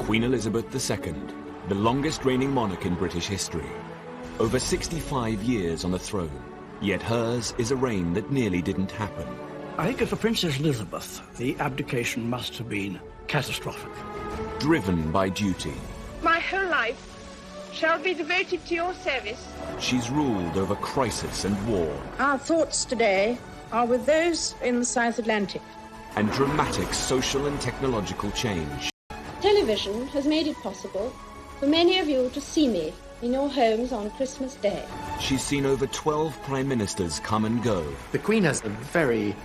Queen Elizabeth II, the longest reigning monarch in British history. Over 65 years on the throne, yet hers is a reign that nearly didn't happen. I think for Princess Elizabeth, the abdication must have been catastrophic. Driven by duty. My whole life shall be devoted to your service. She's ruled over crisis and war. Our thoughts today are with those in the South Atlantic. And dramatic social and technological change. Television has made it possible for many of you to see me in your homes on Christmas Day. She's seen over 12 prime ministers come and go. The Queen has a very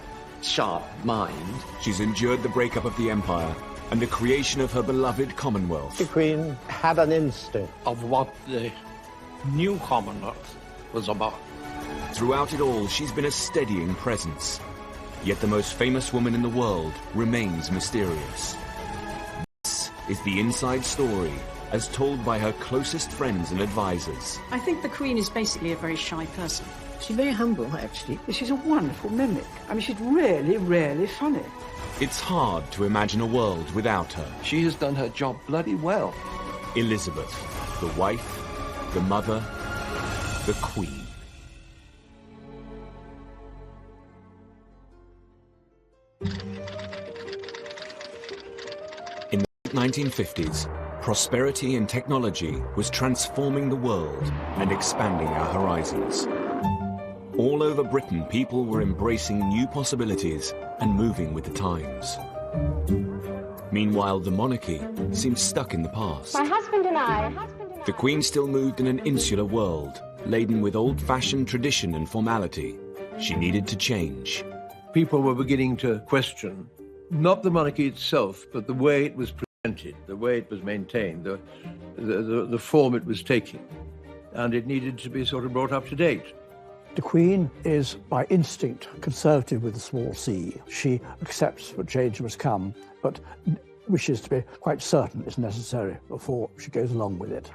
sharp mind. She's endured the breakup of the Empire and the creation of her beloved Commonwealth. The Queen had an instinct Of what the new Commonwealth was about. Throughout it all, she's been a steadying presence. Yet the most famous woman in the world remains mysterious. This is the inside story, as told by her closest friends and advisors. I think the Queen is basically a very shy person. She's very humble, actually. She's a wonderful mimic. I mean, she's really, really funny. It's hard to imagine a world without her. She has done her job bloody well. Elizabeth, the wife, the mother, the Queen. In the late 1950s, prosperity and technology was transforming the world and expanding our horizons. All over Britain, people were embracing new possibilities and moving with the times. Meanwhile, the monarchy seemed stuck in the past. My husband and I... The Queen still moved in an insular world, laden with old-fashioned tradition and formality. She needed to change. People were beginning to question not the monarchy itself, but the way it was presented, the way it was maintained, the form it was taking. And it needed to be sort of brought up to date. The Queen is, by instinct, conservative with a small c. She accepts that change must come, but wishes to be quite certain it's necessary before she goes along with it.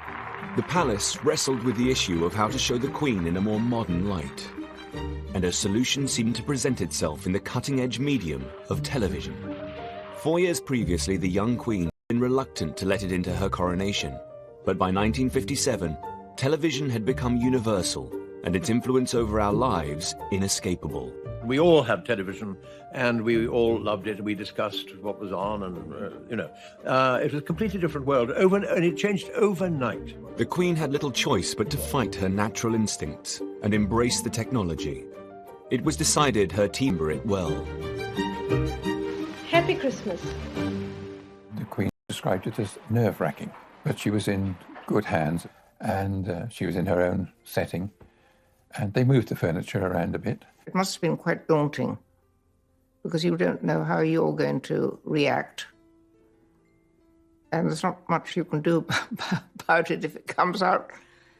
The palace wrestled with the issue of how to show the Queen in a more modern light. And a solution seemed to present itself in the cutting-edge medium of television. 4 years previously, the young Queen had been reluctant to let it into her coronation. But by 1957, television had become universal, and its influence over our lives inescapable. We all had television, and we all loved it. We discussed what was on, and, it was a completely different world, and it changed overnight. The Queen had little choice but to fight her natural instincts and embrace the technology. It was decided her team were it well. Happy Christmas. The Queen described it as nerve-wracking, but she was in good hands, and she was in her own setting, and they moved the furniture around a bit. It must have been quite daunting, because you don't know how you're going to react. And there's not much you can do about it if it comes out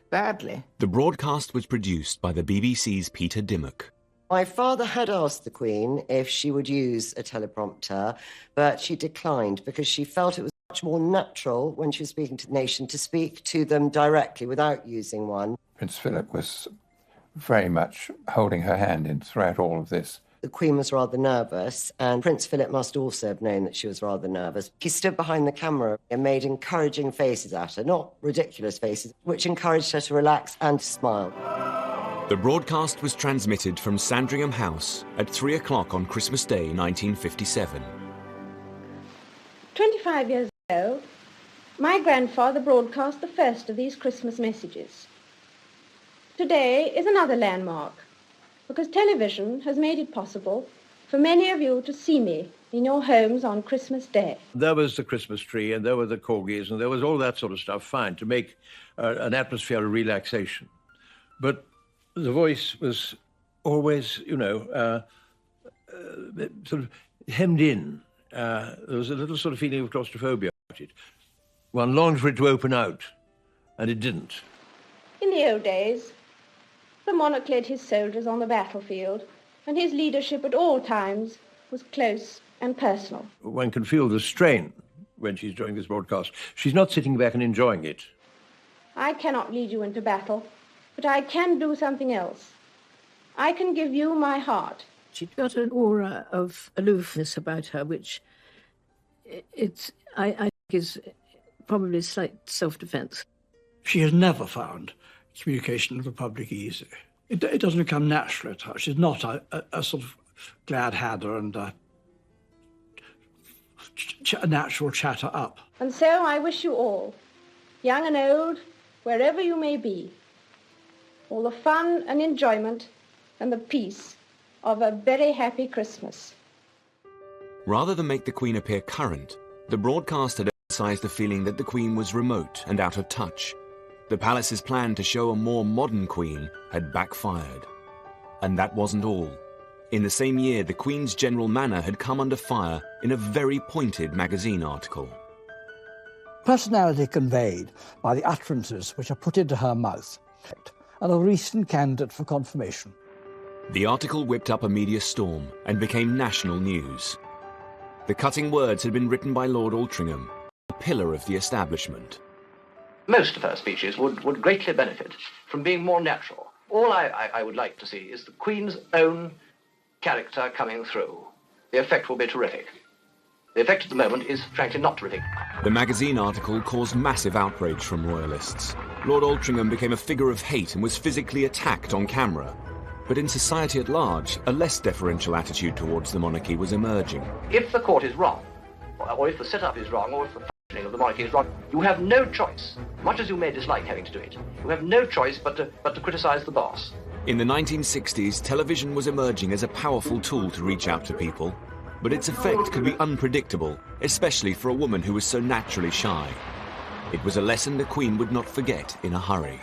badly. The broadcast was produced by the BBC's Peter Dimmock. My father had asked the Queen if she would use a teleprompter, but she declined because she felt it was much more natural when she was speaking to the nation to speak to them directly without using one. Prince Philip was very much holding her hand in throughout all of this. The Queen was rather nervous, and Prince Philip must also have known that she was rather nervous. He stood behind the camera and made encouraging faces at her, not ridiculous faces, which encouraged her to relax and to smile. The broadcast was transmitted from Sandringham House at 3 o'clock on Christmas Day, 1957. 25 years ago, my grandfather broadcast the first of these Christmas messages. Today is another landmark, because television has made it possible for many of you to see me in your homes on Christmas Day. There was the Christmas tree, and there were the corgis, and there was all that sort of stuff, fine, to make an atmosphere of relaxation. But the voice was always, sort of hemmed in. There was a little sort of feeling of claustrophobia about it. One longed for it to open out, and it didn't. In the old days, the monarch led his soldiers on the battlefield, and his leadership at all times was close and personal. One can feel the strain when she's doing this broadcast. She's not sitting back and enjoying it. I cannot lead you into battle, but I can do something else. I can give you my heart. She's got an aura of aloofness about her, which I think is probably slight self-defence. She has never found communication with the public easy. It doesn't come naturally to her. She's not a sort of glad hadder and a natural chatter up. And so I wish you all, young and old, wherever you may be, all the fun and enjoyment and the peace of a very happy Christmas. Rather than make the Queen appear current, the broadcast had emphasised the feeling that the Queen was remote and out of touch. The palace's plan to show a more modern Queen had backfired. And that wasn't all. In the same year, the Queen's general manner had come under fire in a very pointed magazine article. Personality conveyed by the utterances which are put into her mouth, and a recent candidate for confirmation. The article whipped up a media storm and became national news. The cutting words had been written by Lord Altrincham, a pillar of the establishment. Most of her speeches would greatly benefit from being more natural. All I would like to see is the Queen's own character coming through. The effect will be terrific. The effect at the moment is, frankly, not terrific. The magazine article caused massive outrage from royalists. Lord Altrincham became a figure of hate and was physically attacked on camera. But in society at large, a less deferential attitude towards the monarchy was emerging. If the court is wrong, or if the setup is wrong, or if the functioning of the monarchy is wrong, you have no choice, much as you may dislike having to do it, you have no choice but to criticise the boss. In the 1960s, television was emerging as a powerful tool to reach out to people, but its effect could be unpredictable, especially for a woman who was so naturally shy. It was a lesson the Queen would not forget in a hurry.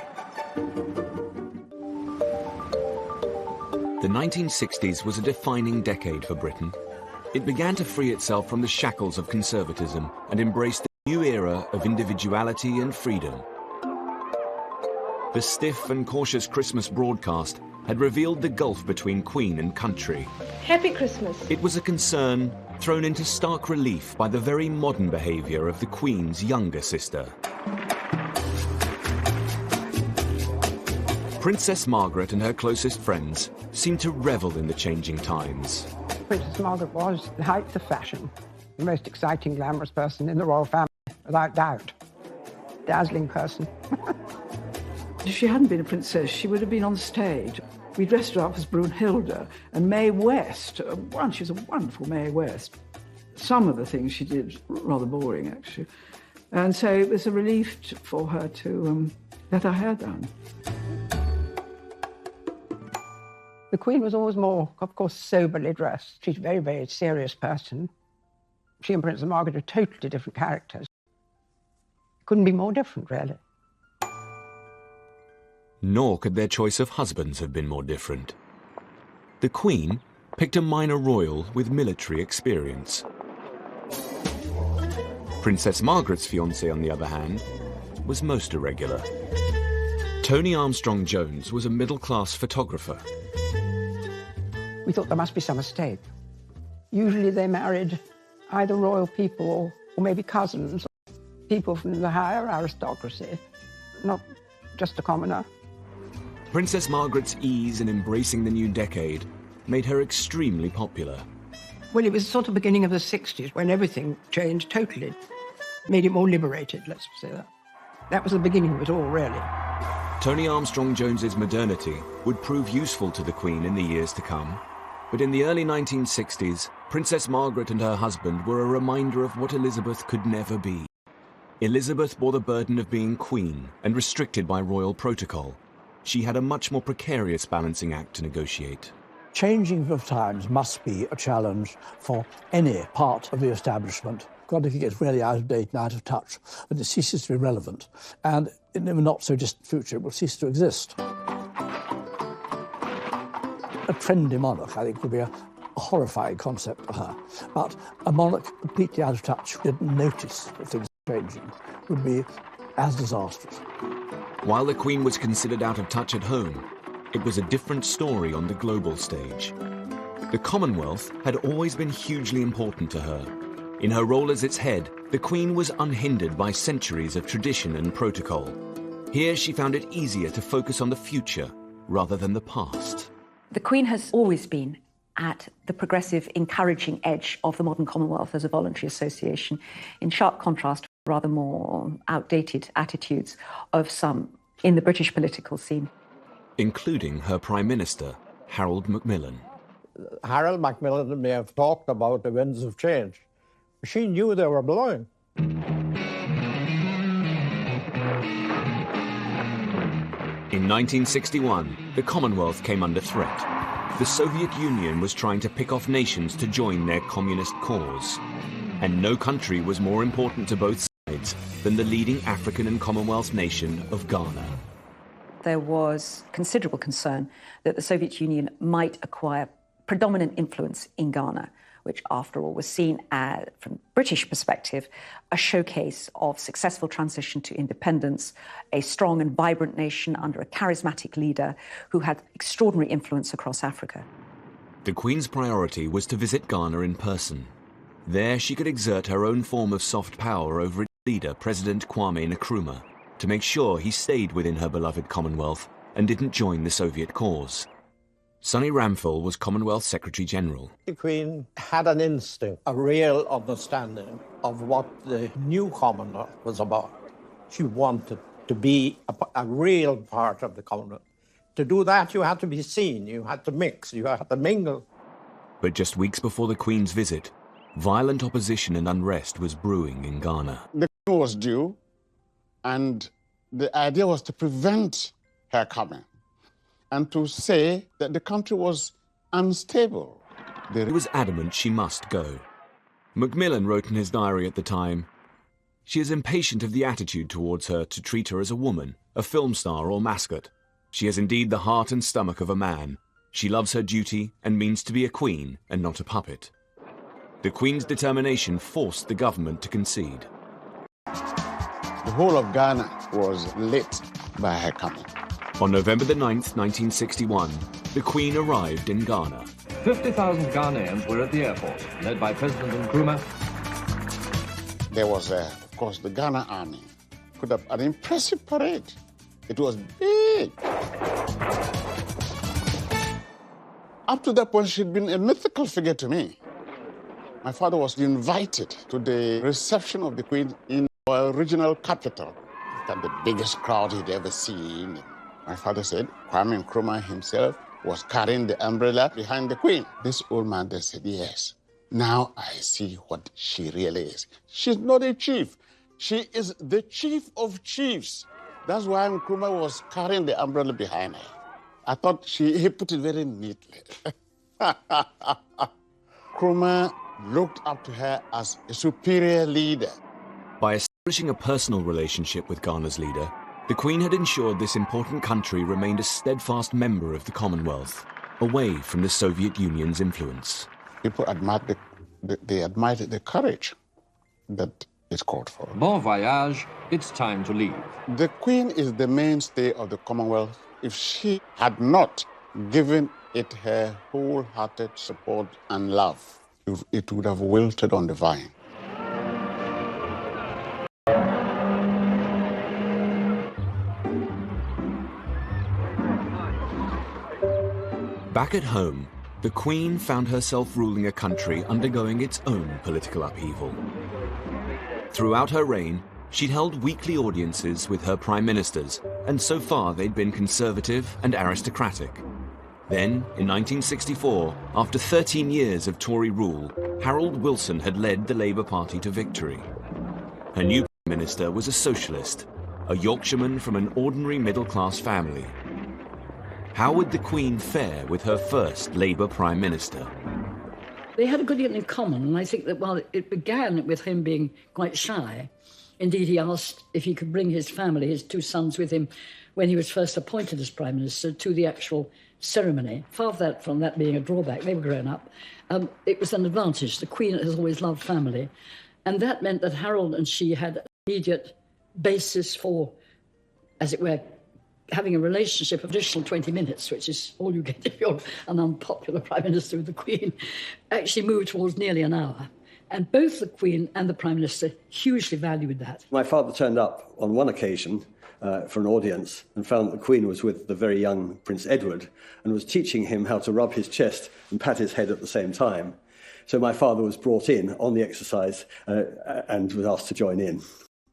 The 1960s was a defining decade for Britain. It began to free itself from the shackles of conservatism and embrace the new era of individuality and freedom. The stiff and cautious Christmas broadcast had revealed the gulf between Queen and country. Happy Christmas. It was a concern thrown into stark relief by the very modern behaviour of the Queen's younger sister. Princess Margaret and her closest friends seemed to revel in the changing times. Princess Margaret was the height of fashion, the most exciting, glamorous person in the royal family, without doubt. Dazzling person. If she hadn't been a princess, she would have been on stage. We dressed her up as Brunhilde and Mae West. She was a wonderful Mae West. Some of the things she did, rather boring, actually. And so it was a relief for her to let her hair down. The Queen was always more, of course, soberly dressed. She's a very, very serious person. She and Princess Margaret are totally different characters. Couldn't be more different, really. Nor could their choice of husbands have been more different. The Queen picked a minor royal with military experience. Princess Margaret's fiancé, on the other hand, was most irregular. Tony Armstrong-Jones was a middle-class photographer. We thought there must be some mistake. Usually they married either royal people or maybe cousins, people from the higher aristocracy, not just a commoner. Princess Margaret's ease in embracing the new decade made her extremely popular. Well, it was sort of beginning of the 60s when everything changed totally. Made it more liberated, let's say that. That was the beginning of it all, really. Tony Armstrong-Jones's modernity would prove useful to the Queen in the years to come. But in the early 1960s, Princess Margaret and her husband were a reminder of what Elizabeth could never be. Elizabeth bore the burden of being Queen and restricted by royal protocol. She had a much more precarious balancing act to negotiate. Changing of times must be a challenge for any part of the establishment. God, if it gets really out of date and out of touch, then it ceases to be relevant. And in the not-so-distant future, it will cease to exist. A trendy monarch, I think, would be a horrifying concept for her. But a monarch completely out of touch, who didn't notice that things were changing, would be as disastrous. While the Queen was considered out of touch at home, it was a different story on the global stage. The Commonwealth had always been hugely important to her. In her role as its head, the Queen was unhindered by centuries of tradition and protocol. Here she found it easier to focus on the future rather than the past. The Queen has always been at the progressive, encouraging edge of the modern Commonwealth as a voluntary association, in sharp contrast rather more outdated attitudes of some in the British political scene. Including her Prime Minister, Harold Macmillan. Harold Macmillan may have talked about the winds of change. She knew they were blowing. In 1961, the Commonwealth came under threat. The Soviet Union was trying to pick off nations to join their communist cause. And no country was more important to both sides than the leading African and Commonwealth nation of Ghana. There was considerable concern that the Soviet Union might acquire predominant influence in Ghana, which, after all, was seen as, from British perspective, a showcase of successful transition to independence, a strong and vibrant nation under a charismatic leader who had extraordinary influence across Africa. The Queen's priority was to visit Ghana in person. There she could exert her own form of soft power over its leader, President Kwame Nkrumah, to make sure he stayed within her beloved Commonwealth and didn't join the Soviet cause. Sonny Ramphel was Commonwealth Secretary-General. The Queen had an instinct, a real understanding of what the new Commonwealth was about. She wanted to be a real part of the Commonwealth. To do that, you had to be seen, you had to mix, you had to mingle. But just weeks before the Queen's visit, violent opposition and unrest was brewing in Ghana. The Queen was due, and the idea was to prevent her coming and to say that the country was unstable. He was adamant she must go. Macmillan wrote in his diary at the time, "She is impatient of the attitude towards her to treat her as a woman, a film star or mascot. She has indeed the heart and stomach of a man. She loves her duty and means to be a queen and not a puppet." The Queen's determination forced the government to concede. The whole of Ghana was lit by her coming. On November the 9th, 1961, the Queen arrived in Ghana. 50,000 Ghanaians were at the airport, led by President Nkrumah. There was, of course, the Ghana Army put up an impressive parade. It was big. Up to that point, she'd been a mythical figure to me. My father was invited to the reception of the Queen in our regional capital. It had the biggest crowd he'd ever seen. My father said Kwame Nkrumah himself was carrying the umbrella behind the Queen. This old man then said, yes, now I see what she really is. She's not a chief. She is the chief of chiefs. That's why Nkrumah was carrying the umbrella behind her. I thought he put it very neatly. Nkrumah looked up to her as a superior leader. By establishing a personal relationship with Ghana's leader, the Queen had ensured this important country remained a steadfast member of the Commonwealth, away from the Soviet Union's influence. People admired the courage that is called for. Bon voyage, it's time to leave. The Queen is the mainstay of the Commonwealth. If she had not given it her wholehearted support and love, it would have wilted on the vine. Back at home, the Queen found herself ruling a country undergoing its own political upheaval. Throughout her reign, she'd held weekly audiences with her prime ministers, and so far they'd been conservative and aristocratic. Then, in 1964, after 13 years of Tory rule, Harold Wilson had led the Labour Party to victory. Her new prime minister was a socialist, a Yorkshireman from an ordinary middle-class family. How would the Queen fare with her first Labour Prime Minister? They had a good deal in common, and I think that while it began with him being quite shy, indeed he asked if he could bring his family, his two sons, with him when he was first appointed as Prime Minister to the actual ceremony. Far from that being a drawback, they were grown up. It was an advantage. The Queen has always loved family, and that meant that Harold and she had an immediate basis for, as it were, having a relationship of additional 20 minutes, which is all you get if you're an unpopular Prime Minister with the Queen, actually moved towards nearly an hour. And both the Queen and the Prime Minister hugely valued that. My father turned up on one occasion for an audience and found that the Queen was with the very young Prince Edward and was teaching him how to rub his chest and pat his head at the same time. So my father was brought in on the exercise and was asked to join in.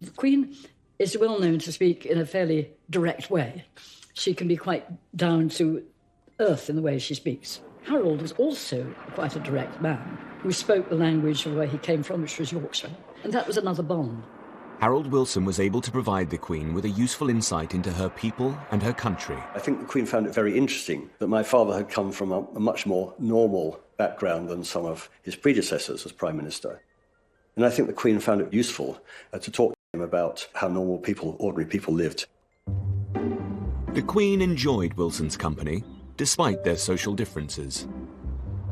The Queen is well known to speak in a fairly direct way. She can be quite down to earth in the way she speaks. Harold was also quite a direct man who spoke the language of where he came from, which was Yorkshire, and that was another bond. Harold Wilson was able to provide the Queen with a useful insight into her people and her country. I think the Queen found it very interesting that my father had come from a much more normal background than some of his predecessors as Prime Minister. And I think the Queen found it useful to talk to him about how normal people, ordinary people, lived. The Queen enjoyed Wilson's company, despite their social differences.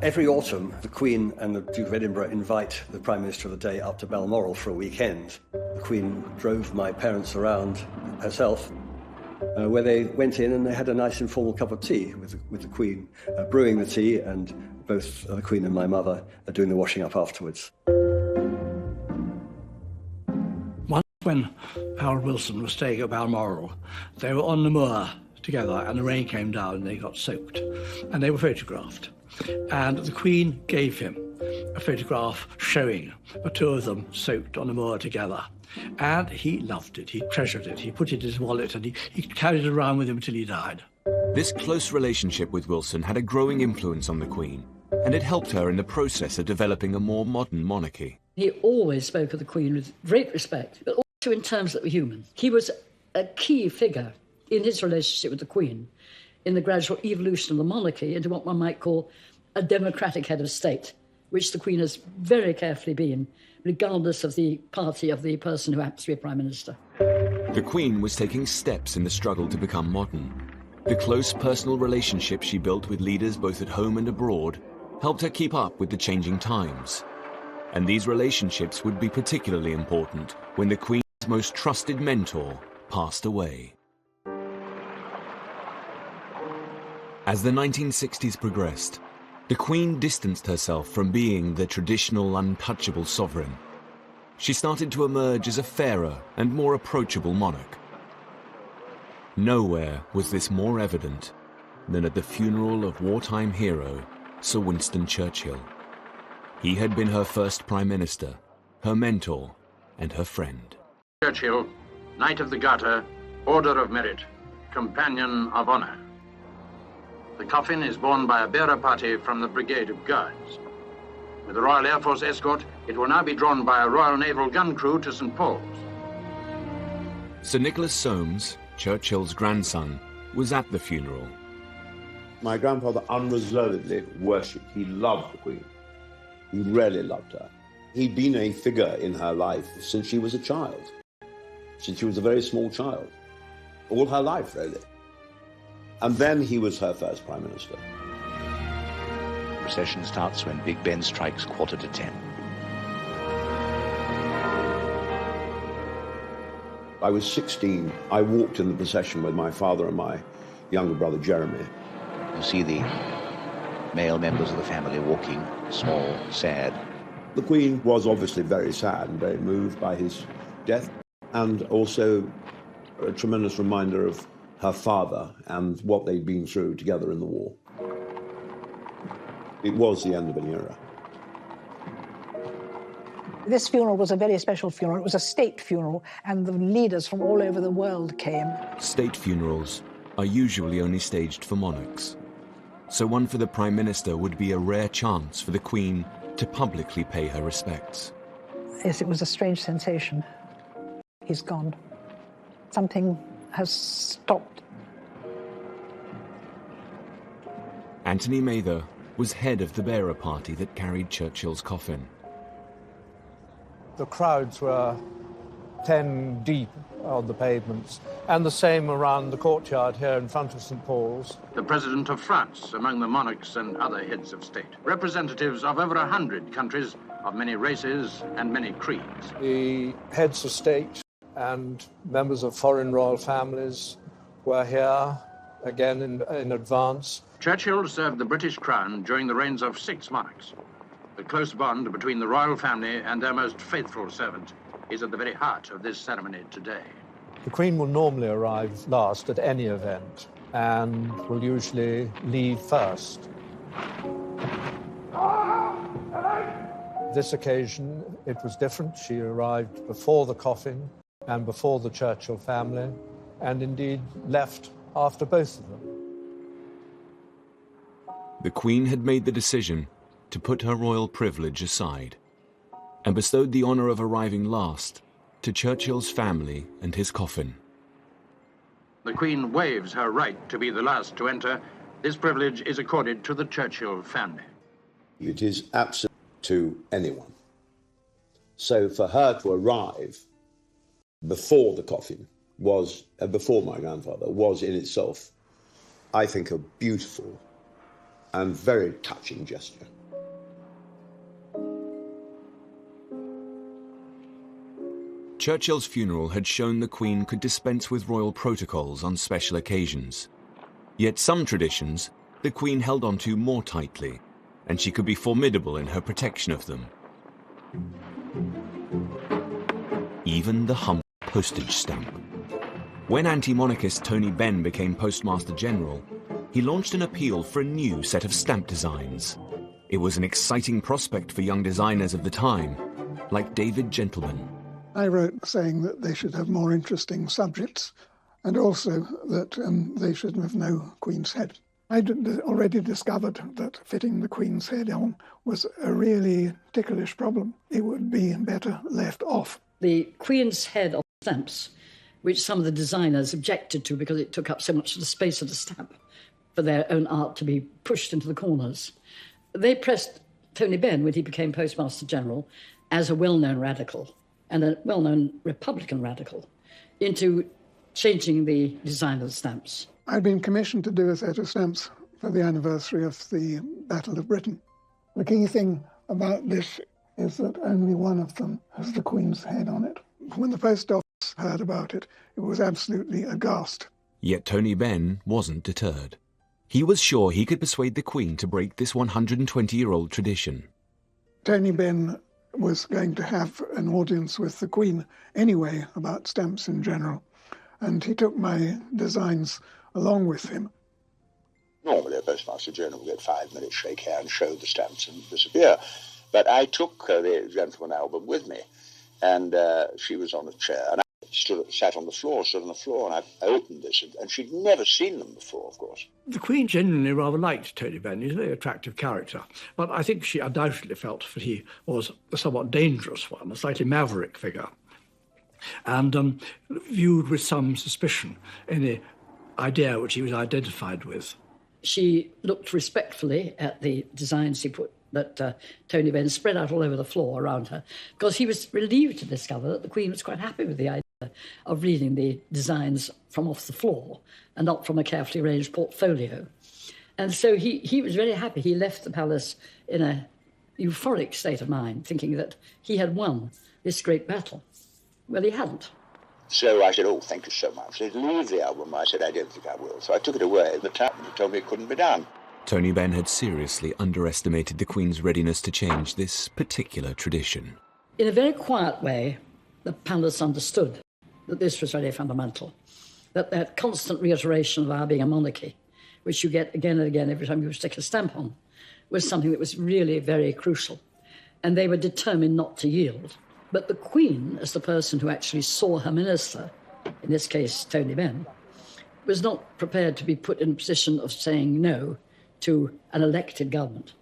Every autumn, the Queen and the Duke of Edinburgh invite the Prime Minister of the day up to Balmoral for a weekend. The Queen drove my parents around herself, where they went in and they had a nice informal cup of tea with the Queen, brewing the tea, and both the Queen and my mother doing the washing up afterwards. Once when Harold Wilson was staying at Balmoral, they were on the moor together and the rain came down and they got soaked and they were photographed. And the Queen gave him a photograph showing the two of them soaked on the moor together. And he loved it, he treasured it, he put it in his wallet and he carried it around with him till he died. This close relationship with Wilson had a growing influence on the Queen, and it helped her in the process of developing a more modern monarchy. He always spoke of the Queen with great respect, but also in terms that were human. He was a key figure in his relationship with the Queen in the gradual evolution of the monarchy into what one might call a democratic head of state, which the Queen has very carefully been, regardless of the party of the person who happens to be Prime Minister. The Queen was taking steps in the struggle to become modern. The close personal relationship she built with leaders both at home and abroad helped her keep up with the changing times. And these relationships would be particularly important when the Queen's most trusted mentor passed away. As the 1960s progressed, the Queen distanced herself from being the traditional untouchable sovereign. She started to emerge as a fairer and more approachable monarch. Nowhere was this more evident than at the funeral of wartime hero Sir Winston Churchill. He had been her first Prime Minister, her mentor, and her friend. Churchill, Knight of the Garter, Order of Merit, Companion of Honour. The coffin is borne by a bearer party from the Brigade of Guards. With the Royal Air Force escort, it will now be drawn by a Royal Naval gun crew to St. Paul's. Sir Nicholas Soames, Churchill's grandson, was at the funeral. My grandfather unreservedly worshipped. He loved the Queen. He really loved her. He'd been a figure in her life since she was a child, since she was a very small child, all her life, really. And then he was her first Prime Minister. The procession starts when Big Ben strikes 10:15. I was 16. I walked in the procession with my father and my younger brother, Jeremy. You see the male members of the family walking, small, sad. The Queen was obviously very sad and very moved by his death, and also a tremendous reminder of her father and what they'd been through together in the war. It was the end of an era. This funeral was a very special funeral. It was a state funeral, and the leaders from all over the world came. State funerals are usually only staged for monarchs, so one for the Prime Minister would be a rare chance for the Queen to publicly pay her respects. Yes, it was a strange sensation. He's gone. Something has stopped. Anthony Mather was head of the bearer party that carried Churchill's coffin. The crowds were 10 deep on the pavements, and the same around the courtyard here in front of St. Paul's. The President of France among the monarchs and other heads of state. Representatives of over 100 countries, of many races and many creeds. The heads of state and members of foreign royal families were here, again in advance. Churchill served the British Crown during the reigns of 6 monarchs. The close bond between the royal family and their most faithful servant is at the very heart of this ceremony today. The Queen will normally arrive last at any event and will usually leave first. This occasion, it was different. She arrived before the coffin, and before the Churchill family, and indeed left after both of them. The Queen had made the decision to put her royal privilege aside and bestowed the honour of arriving last to Churchill's family and his coffin. The Queen waives her right to be the last to enter. This privilege is accorded to the Churchill family. It is absolute to anyone. So for her to arrive before the coffin was, before my grandfather, was in itself, I think, a beautiful and very touching gesture. Churchill's funeral had shown the Queen could dispense with royal protocols on special occasions. Yet some traditions the Queen held on to more tightly, and she could be formidable in her protection of them. Even the humble postage stamp. When anti-monarchist Tony Benn became Postmaster General, he launched an appeal for a new set of stamp designs. It was an exciting prospect for young designers of the time, like David Gentleman. I wrote saying that they should have more interesting subjects and also that they should have no Queen's head. I'd already discovered that fitting the Queen's head on was a really ticklish problem. It would be better left off. The Queen's head on stamps, which some of the designers objected to because it took up so much of the space of the stamp for their own art to be pushed into the corners. They pressed Tony Benn, when he became Postmaster General, as a well-known radical and a well-known Republican radical, into changing the design of the stamps. I'd been commissioned to do a set of stamps for the anniversary of the Battle of Britain. The key thing about this is that only one of them has the Queen's head on it. When the post office heard about it, it was absolutely aghast. Yet Tony Benn wasn't deterred. He was sure he could persuade the Queen to break this 120-year-old tradition. Tony Benn was going to have an audience with the Queen anyway about stamps in general, and he took my designs along with him. Normally a Postmaster General would get 5 minutes, shake hands, show the stamps and disappear. But I took the Gentleman album with me, and she was on a chair, and I sat on the floor, and I opened this, and she'd never seen them before, of course. The Queen genuinely rather liked Tony Benn. He's a very attractive character, but I think she undoubtedly felt that he was a somewhat dangerous one, a slightly maverick figure, and viewed with some suspicion any idea which he was identified with. She looked respectfully at the designs he put that Tony Benn spread out all over the floor around her, because he was relieved to discover that the Queen was quite happy with the idea of reading the designs from off the floor and not from a carefully arranged portfolio. And so he was very happy. He left the palace in a euphoric state of mind, thinking that he had won this great battle. Well, he hadn't. So I said, oh, thank you so much. He said, leave the album. I said, I don't think I will. So I took it away. The chaplain told me it couldn't be done. Tony Benn had seriously underestimated the Queen's readiness to change this particular tradition. In a very quiet way, the palace understood that this was very fundamental, that constant reiteration of our being a monarchy, which you get again and again every time you stick a stamp on, was something that was really very crucial. And they were determined not to yield. But the Queen, as the person who actually saw her minister, in this case Tony Benn, was not prepared to be put in a position of saying no to an elected government.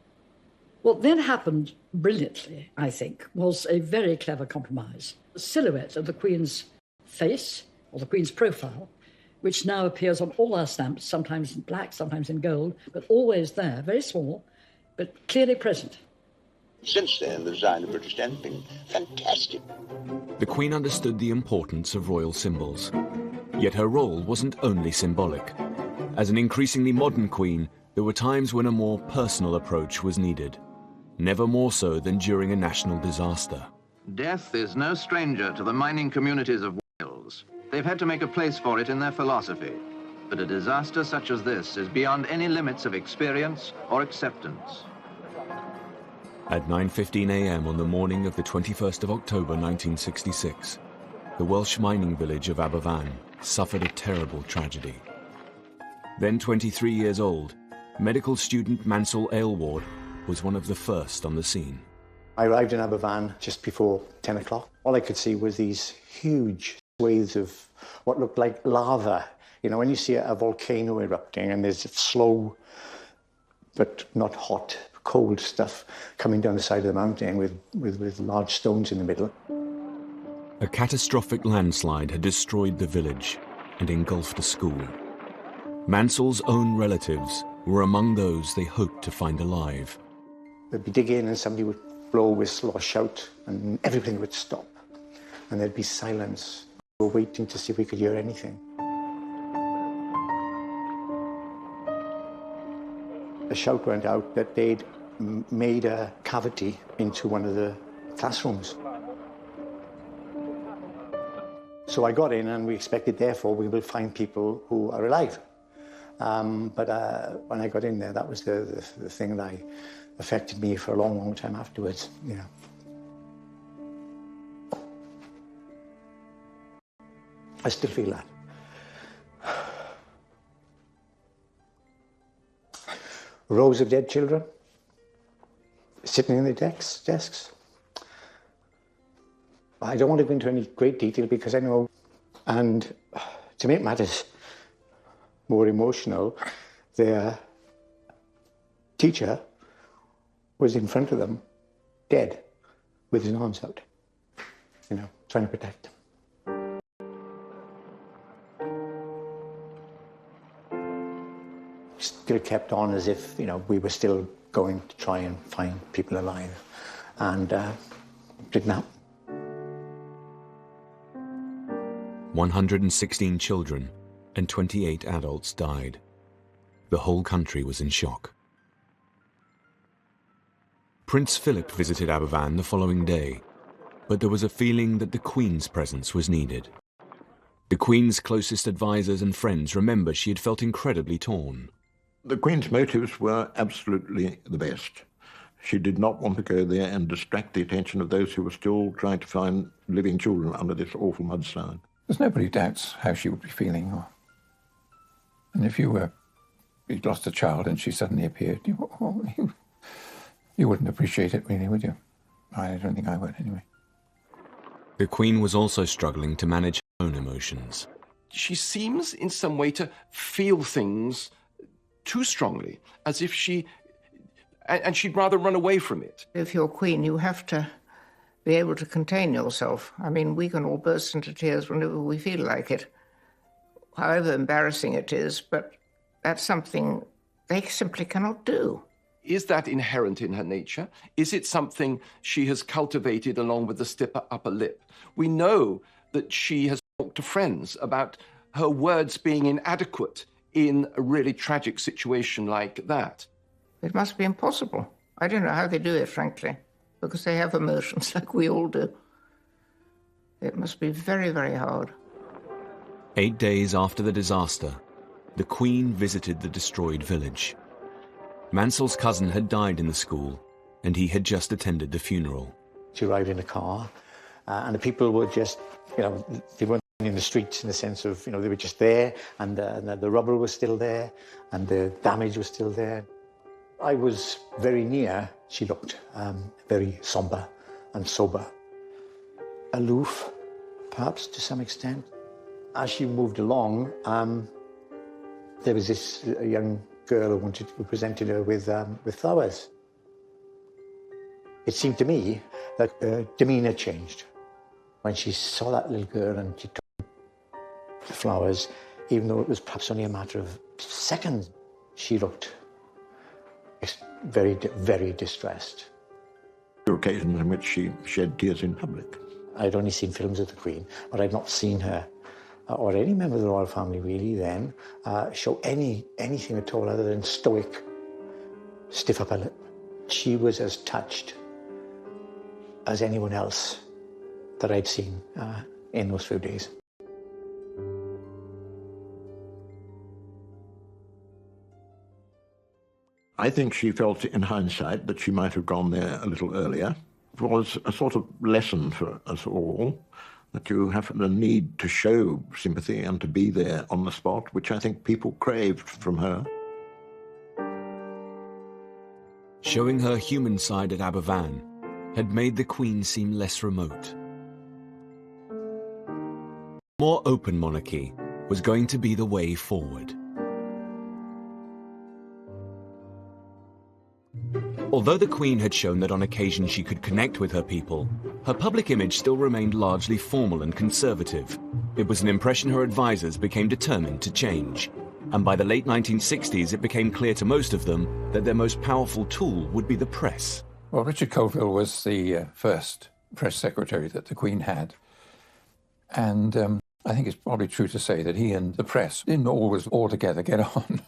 What then happened brilliantly, I think, was a very clever compromise. The silhouette of the Queen's face, or the Queen's profile, which now appears on all our stamps, sometimes in black, sometimes in gold, but always there, very small, but clearly present. Since then, the design of British stamps has been fantastic. The Queen understood the importance of royal symbols. Yet her role wasn't only symbolic. As an increasingly modern Queen, there were times when a more personal approach was needed. Never more so than during a national disaster. Death is no stranger to the mining communities of Wales. They've had to make a place for it in their philosophy. But a disaster such as this is beyond any limits of experience or acceptance. At 9:15 a.m. on the morning of the 21st of October 1966, the Welsh mining village of Aberfan suffered a terrible tragedy. Then 23 years old, medical student Mansell Aylward was one of the first on the scene. I arrived in Aberfan just before 10 o'clock. All I could see was these huge Waves of what looked like lava. You know, when you see a volcano erupting and there's slow but not hot, cold stuff coming down the side of the mountain with large stones in the middle. A catastrophic landslide had destroyed the village and engulfed a school. Mansell's own relatives were among those they hoped to find alive. They'd be digging and somebody would blow a whistle or shout and everything would stop. And there'd be silence. We were waiting to see if we could hear anything. A shout went out that they'd made a cavity into one of the classrooms. So I got in and we expected, therefore, we will find people who are alive. But when I got in there, that was the thing that affected me for a long, long time afterwards, you know. I still feel that. Rows of dead children sitting in the desks. I don't want to go into any great detail because I know, and to make matters more emotional, their teacher was in front of them, dead, with his arms out, you know, trying to protect them. Still kept on as if, you know, we were still going to try and find people alive, and didn't happen. 116 children and 28 adults died. The whole country was in shock. Prince Philip visited Aberfan the following day, but there was a feeling that the Queen's presence was needed. The Queen's closest advisors and friends remember she had felt incredibly torn. The Queen's motives were absolutely the best. She did not want to go there and distract the attention of those who were still trying to find living children under this awful mudslide. There's nobody doubts how she would be feeling. And if you'd lost a child and she suddenly appeared, you wouldn't appreciate it really, would you? I don't think I would, anyway. The Queen was also struggling to manage her own emotions. She seems in some way to feel things too strongly, as if and she'd rather run away from it. If you're Queen, you have to be able to contain yourself. I mean, we can all burst into tears whenever we feel like it, however embarrassing it is, but that's something they simply cannot do. Is that inherent in her nature? Is it something she has cultivated along with the stiff upper lip? We know that she has talked to friends about her words being inadequate in a really tragic situation like that. It must be impossible. I don't know how they do it, frankly, because they have emotions like we all do. It must be very, very hard. 8 days after the disaster, the Queen visited the destroyed village. Mansell's cousin had died in the school, and he had just attended the funeral. She arrived in a car, and the people were just, you know, they weren't in the streets in the sense of, you know, they were just there, and the rubble was still there, and the damage was still there. I was very near. She looked very somber and sober. Aloof, perhaps, to some extent. As she moved along, there was this young girl who presented her with flowers. It seemed to me that her demeanour changed. When she saw that little girl and she took the flowers, even though it was perhaps only a matter of seconds, she looked very, very distressed. There were occasions in which she shed tears in public. I'd only seen films of the Queen, but I'd not seen her, or any member of the royal family really then, show anything at all other than stoic, stiff upper lip. She was as touched as anyone else that I'd seen in those few days. I think she felt in hindsight that she might have gone there a little earlier. It was a sort of lesson for us all, that you have the need to show sympathy and to be there on the spot, which I think people craved from her. Showing her human side at Aberfan had made the Queen seem less remote. more open monarchy was going to be the way forward. Although the Queen had shown that on occasion she could connect with her people, her public image still remained largely formal and conservative. It was an impression her advisors became determined to change. And by the late 1960s, it became clear to most of them that their most powerful tool would be the press. Well, Richard Colville was the first press secretary that the Queen had. And I think it's probably true to say that he and the press didn't always altogether get on.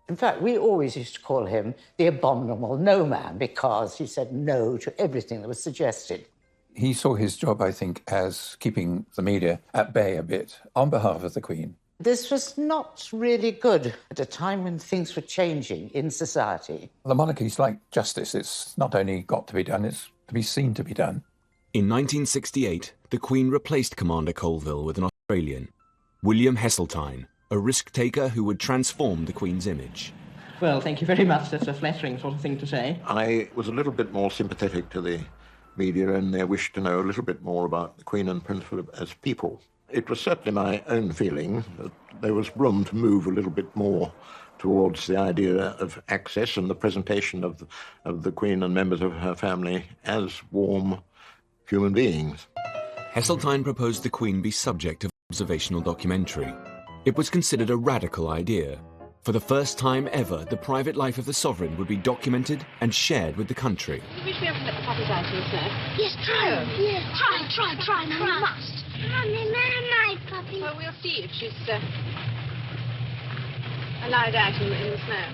In fact, we always used to call him the abominable no man because he said no to everything that was suggested. He saw his job, I think, as keeping the media at bay a bit on behalf of the Queen. This was not really good at a time when things were changing in society. The monarchy's like justice. It's not only got to be done, it's to be seen to be done. In 1968, the Queen replaced Commander Colville with an Australian, William Heseltine, a risk-taker who would transform the Queen's image. Well, thank you very much. That's a flattering sort of thing to say. I was a little bit more sympathetic to the media and their wish to know a little bit more about the Queen and Prince Philip as people. It was certainly my own feeling that there was room to move a little bit more towards the idea of access and the presentation of the Queen and members of her family as warm human beings. Heseltine proposed the Queen be subject of observational documentary. It was considered a radical idea. For the first time ever, the private life of the sovereign would be documented and shared with the country. You wish we haven't let the puppies out in the snow? Yes, try. Yes, try. No, we must. Mummy, my puppy. Well, we'll see if she's allowed out in the snow.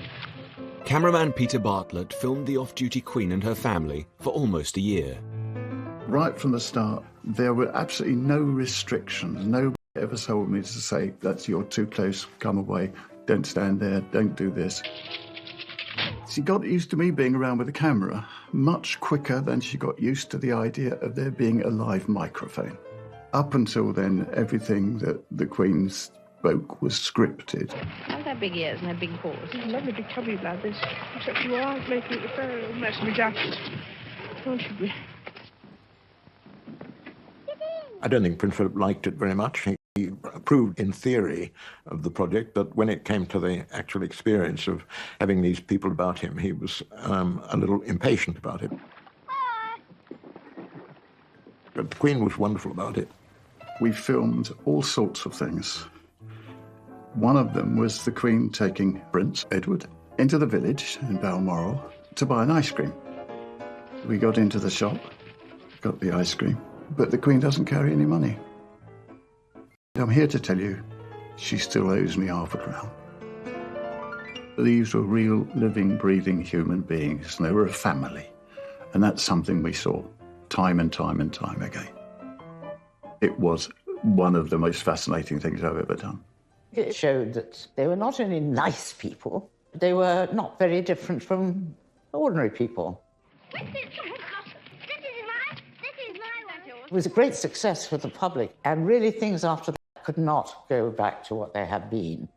Cameraman Peter Bartlett filmed the off-duty Queen and her family for almost a year. Right from the start, there were absolutely no restrictions. Nobody ever told me to say, you're too close, come away, don't stand there, don't do this. She got used to me being around with a camera much quicker than she got used to the idea of there being a live microphone. Up until then, everything that the Queen spoke was scripted. Have their big ears and their big paws. Lovely big tubby bladders, except you are making it a mess of my jacket. Aren't you? I don't think Prince Philip liked it very much. He approved in theory of the project, but when it came to the actual experience of having these people about him, he was a little impatient about it. But the Queen was wonderful about it. We filmed all sorts of things. One of them was the Queen taking Prince Edward into the village in Balmoral to buy an ice cream. We got into the shop, got the ice cream, but the Queen doesn't carry any money. I'm here to tell you, she still owes me £5. These were real, living, breathing human beings, and they were a family. And that's something we saw time and time and time again. It was one of the most fascinating things I've ever done. It showed that they were not only nice people, they were not very different from ordinary people. It was a great success for the public, and really things after that could not go back to what they had been.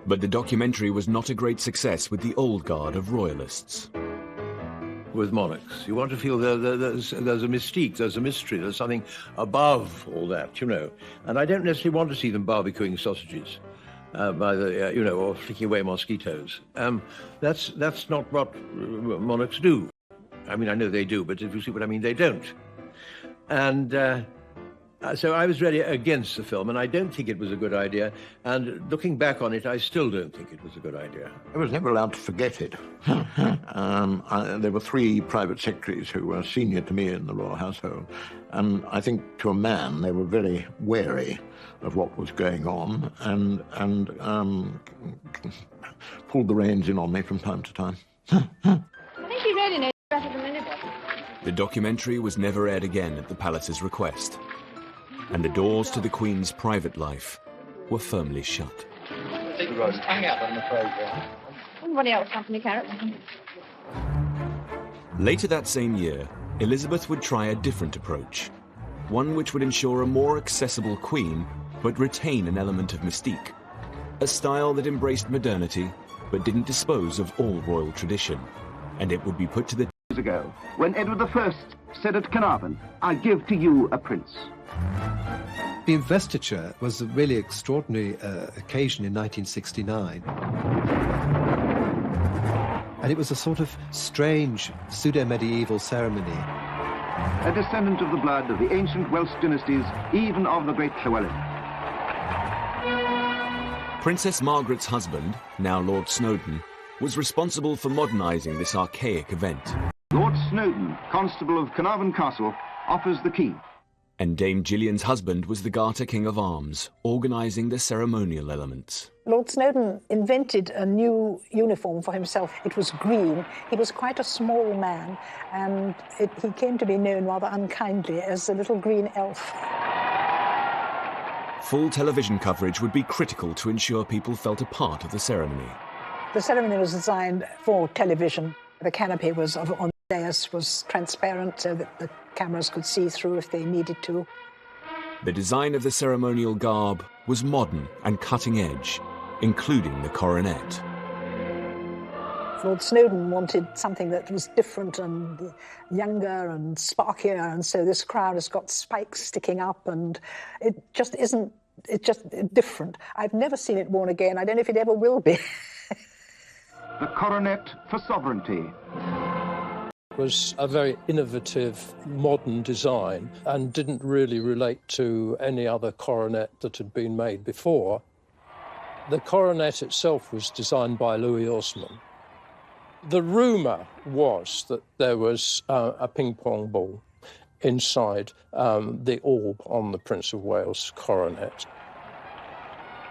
But the documentary was not a great success with the old guard of royalists. With monarchs, you want to feel there's a mystique, there's a mystery, there's something above all that, you know. And I don't necessarily want to see them barbecuing sausages. By the, or flicking away mosquitoes. That's not what monarchs do. I mean, I know they do, but if you see what I mean, they don't. And so I was really against the film, and I don't think it was a good idea. And looking back on it, I still don't think it was a good idea. I was never allowed to forget it. There were 3 private secretaries who were senior to me in the royal household. And I think to a man, they were very wary of what was going on and pulled the reins in on me from time to time. I think he really knows better than anybody. The documentary was never aired again at the palace's request, and the doors to the Queen's private life were firmly shut. Hang out on the programme. Anybody else have any carrots? Later that same year, Elizabeth would try a different approach, one which would ensure a more accessible Queen but retain an element of mystique, a style that embraced modernity but didn't dispose of all royal tradition, and it would be put to the years ago, when Edward I said at Carnarvon, "I give to you a prince." The investiture was a really extraordinary occasion in 1969. And it was a sort of strange, pseudo-medieval ceremony. A descendant of the blood of the ancient Welsh dynasties, even of the great Llywelyn. Princess Margaret's husband, now Lord Snowdon, was responsible for modernising this archaic event. Lord Snowdon, Constable of Carnarvon Castle, offers the key. And Dame Gillian's husband was the Garter King of Arms, organising the ceremonial elements. Lord Snowdon invented a new uniform for himself. It was green. He was quite a small man, and he came to be known rather unkindly as the little green elf. Full television coverage would be critical to ensure people felt a part of the ceremony. The ceremony was designed for television. The canopy on the dais was transparent so that the cameras could see through if they needed to. The design of the ceremonial garb was modern and cutting edge, including the coronet. Lord Snowdon wanted something that was different and younger and sparkier, and so this crown has got spikes sticking up, and it just isn't, it's just different. I've never seen it worn again. I don't know if it ever will be. The coronet for sovereignty. It was a very innovative, modern design and didn't really relate to any other coronet that had been made before. The coronet itself was designed by Louis Osman. The rumour was that there was a ping-pong ball inside the orb on the Prince of Wales coronet.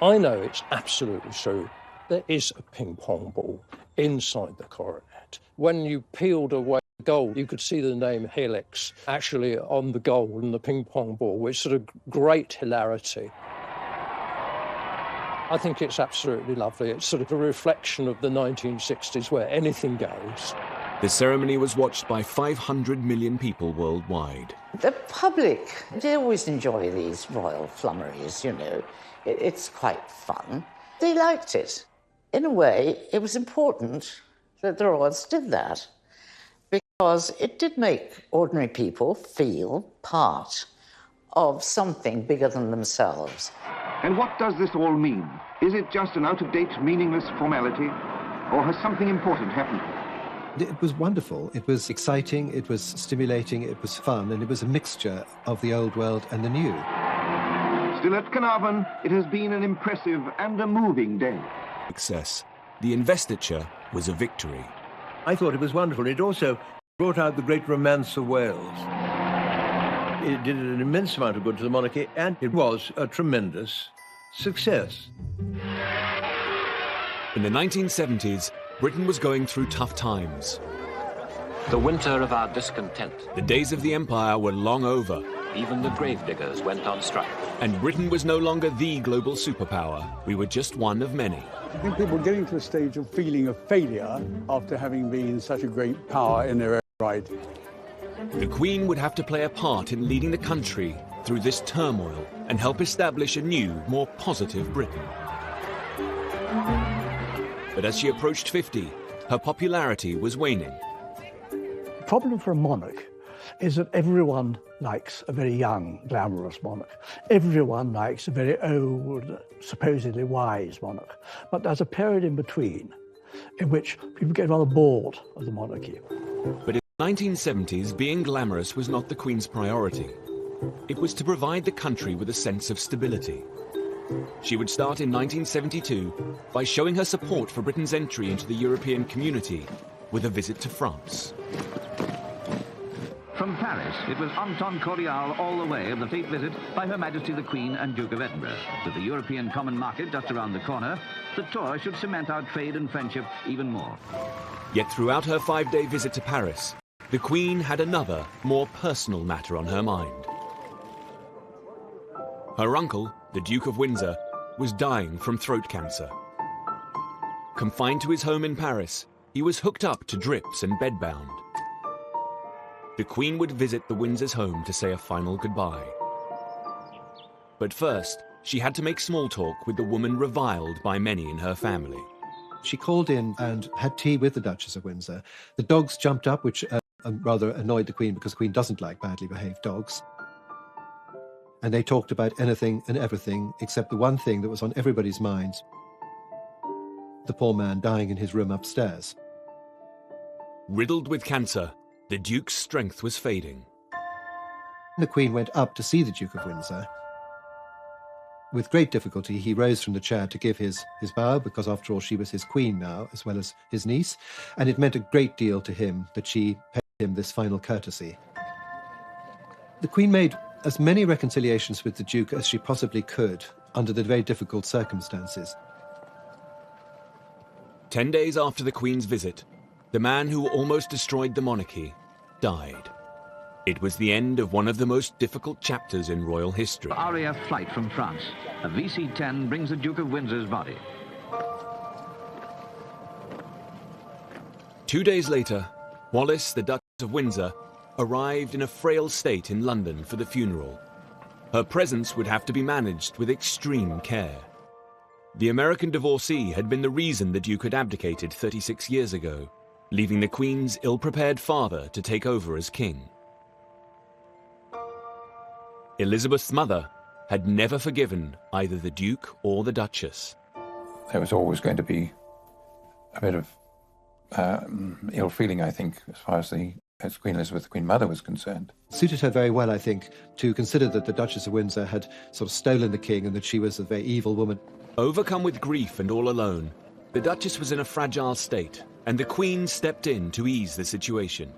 I know it's absolutely true. There is a ping-pong ball inside the coronet. When you peeled away the gold, you could see the name Helix actually on the gold and the ping-pong ball, which sort of great hilarity. I think it's absolutely lovely. It's sort of a reflection of the 1960s where anything goes. The ceremony was watched by 500 million people worldwide. The public, they always enjoy these royal flummeries, you know. It's quite fun. They liked it. In a way, it was important that the royals did that because it did make ordinary people feel part of something bigger than themselves. And what does this all mean? Is it just an out-of-date, meaningless formality, or has something important happened? It was wonderful. It was exciting, it was stimulating, it was fun, and it was a mixture of the old world and the new. Still at Carnarvon, it has been an impressive and a moving day. Success. The investiture was a victory. I thought it was wonderful. It also brought out the great romance of Wales. It did an immense amount of good to the monarchy, and it was a tremendous success. In the 1970s, Britain was going through tough times. The winter of our discontent. The days of the empire were long over. Even the gravediggers went on strike. And Britain was no longer the global superpower. We were just one of many. I think people were getting to a stage of feeling a failure after having been such a great power in their own right. The Queen would have to play a part in leading the country through this turmoil and help establish a new, more positive Britain. But as she approached 50, her popularity was waning. The problem for a monarch is that everyone likes a very young, glamorous monarch. Everyone likes a very old, supposedly wise monarch. But there's a period in between in which people get rather bored of the monarchy. But in the 1970s, being glamorous was not the Queen's priority. It was to provide the country with a sense of stability. She would start in 1972 by showing her support for Britain's entry into the European community with a visit to France. From Paris, it was Anton Corial all the way of the state visit by Her Majesty the Queen and Duke of Edinburgh. With the European Common Market just around the corner, the tour should cement our trade and friendship even more. Yet throughout her 5-day visit to Paris, the Queen had another, more personal matter on her mind. Her uncle, the Duke of Windsor, was dying from throat cancer. Confined to his home in Paris, he was hooked up to drips and bedbound. The Queen would visit the Windsors' home to say a final goodbye. But first, she had to make small talk with the woman reviled by many in her family. She called in and had tea with the Duchess of Windsor. The dogs jumped up, which rather annoyed the Queen because the Queen doesn't like badly behaved dogs. And they talked about anything and everything except the one thing that was on everybody's minds: the poor man dying in his room upstairs. Riddled with cancer, the Duke's strength was fading. The Queen went up to see the Duke of Windsor. With great difficulty, he rose from the chair to give his bow, because after all, she was his queen now, as well as his niece, and it meant a great deal to him that she paid him this final courtesy. The Queen made as many reconciliations with the Duke as she possibly could under the very difficult circumstances. 10 days after the Queen's visit, the man who almost destroyed the monarchy died. It was the end of one of the most difficult chapters in royal history. RAF flight from France. A VC-10 brings the Duke of Windsor's body. 2 days later, Wallis, the Duchess of Windsor, arrived in a frail state in London for the funeral. Her presence would have to be managed with extreme care. The American divorcee had been the reason the Duke had abdicated 36 years ago, leaving the Queen's ill-prepared father to take over as king. Elizabeth's mother had never forgiven either the Duke or the Duchess. There was always going to be a bit of ill feeling, I think, as Queen Elizabeth, the Queen Mother, was concerned. It suited her very well, I think, to consider that the Duchess of Windsor had sort of stolen the king and that she was a very evil woman. Overcome with grief and all alone, the Duchess was in a fragile state, and the Queen stepped in to ease the situation.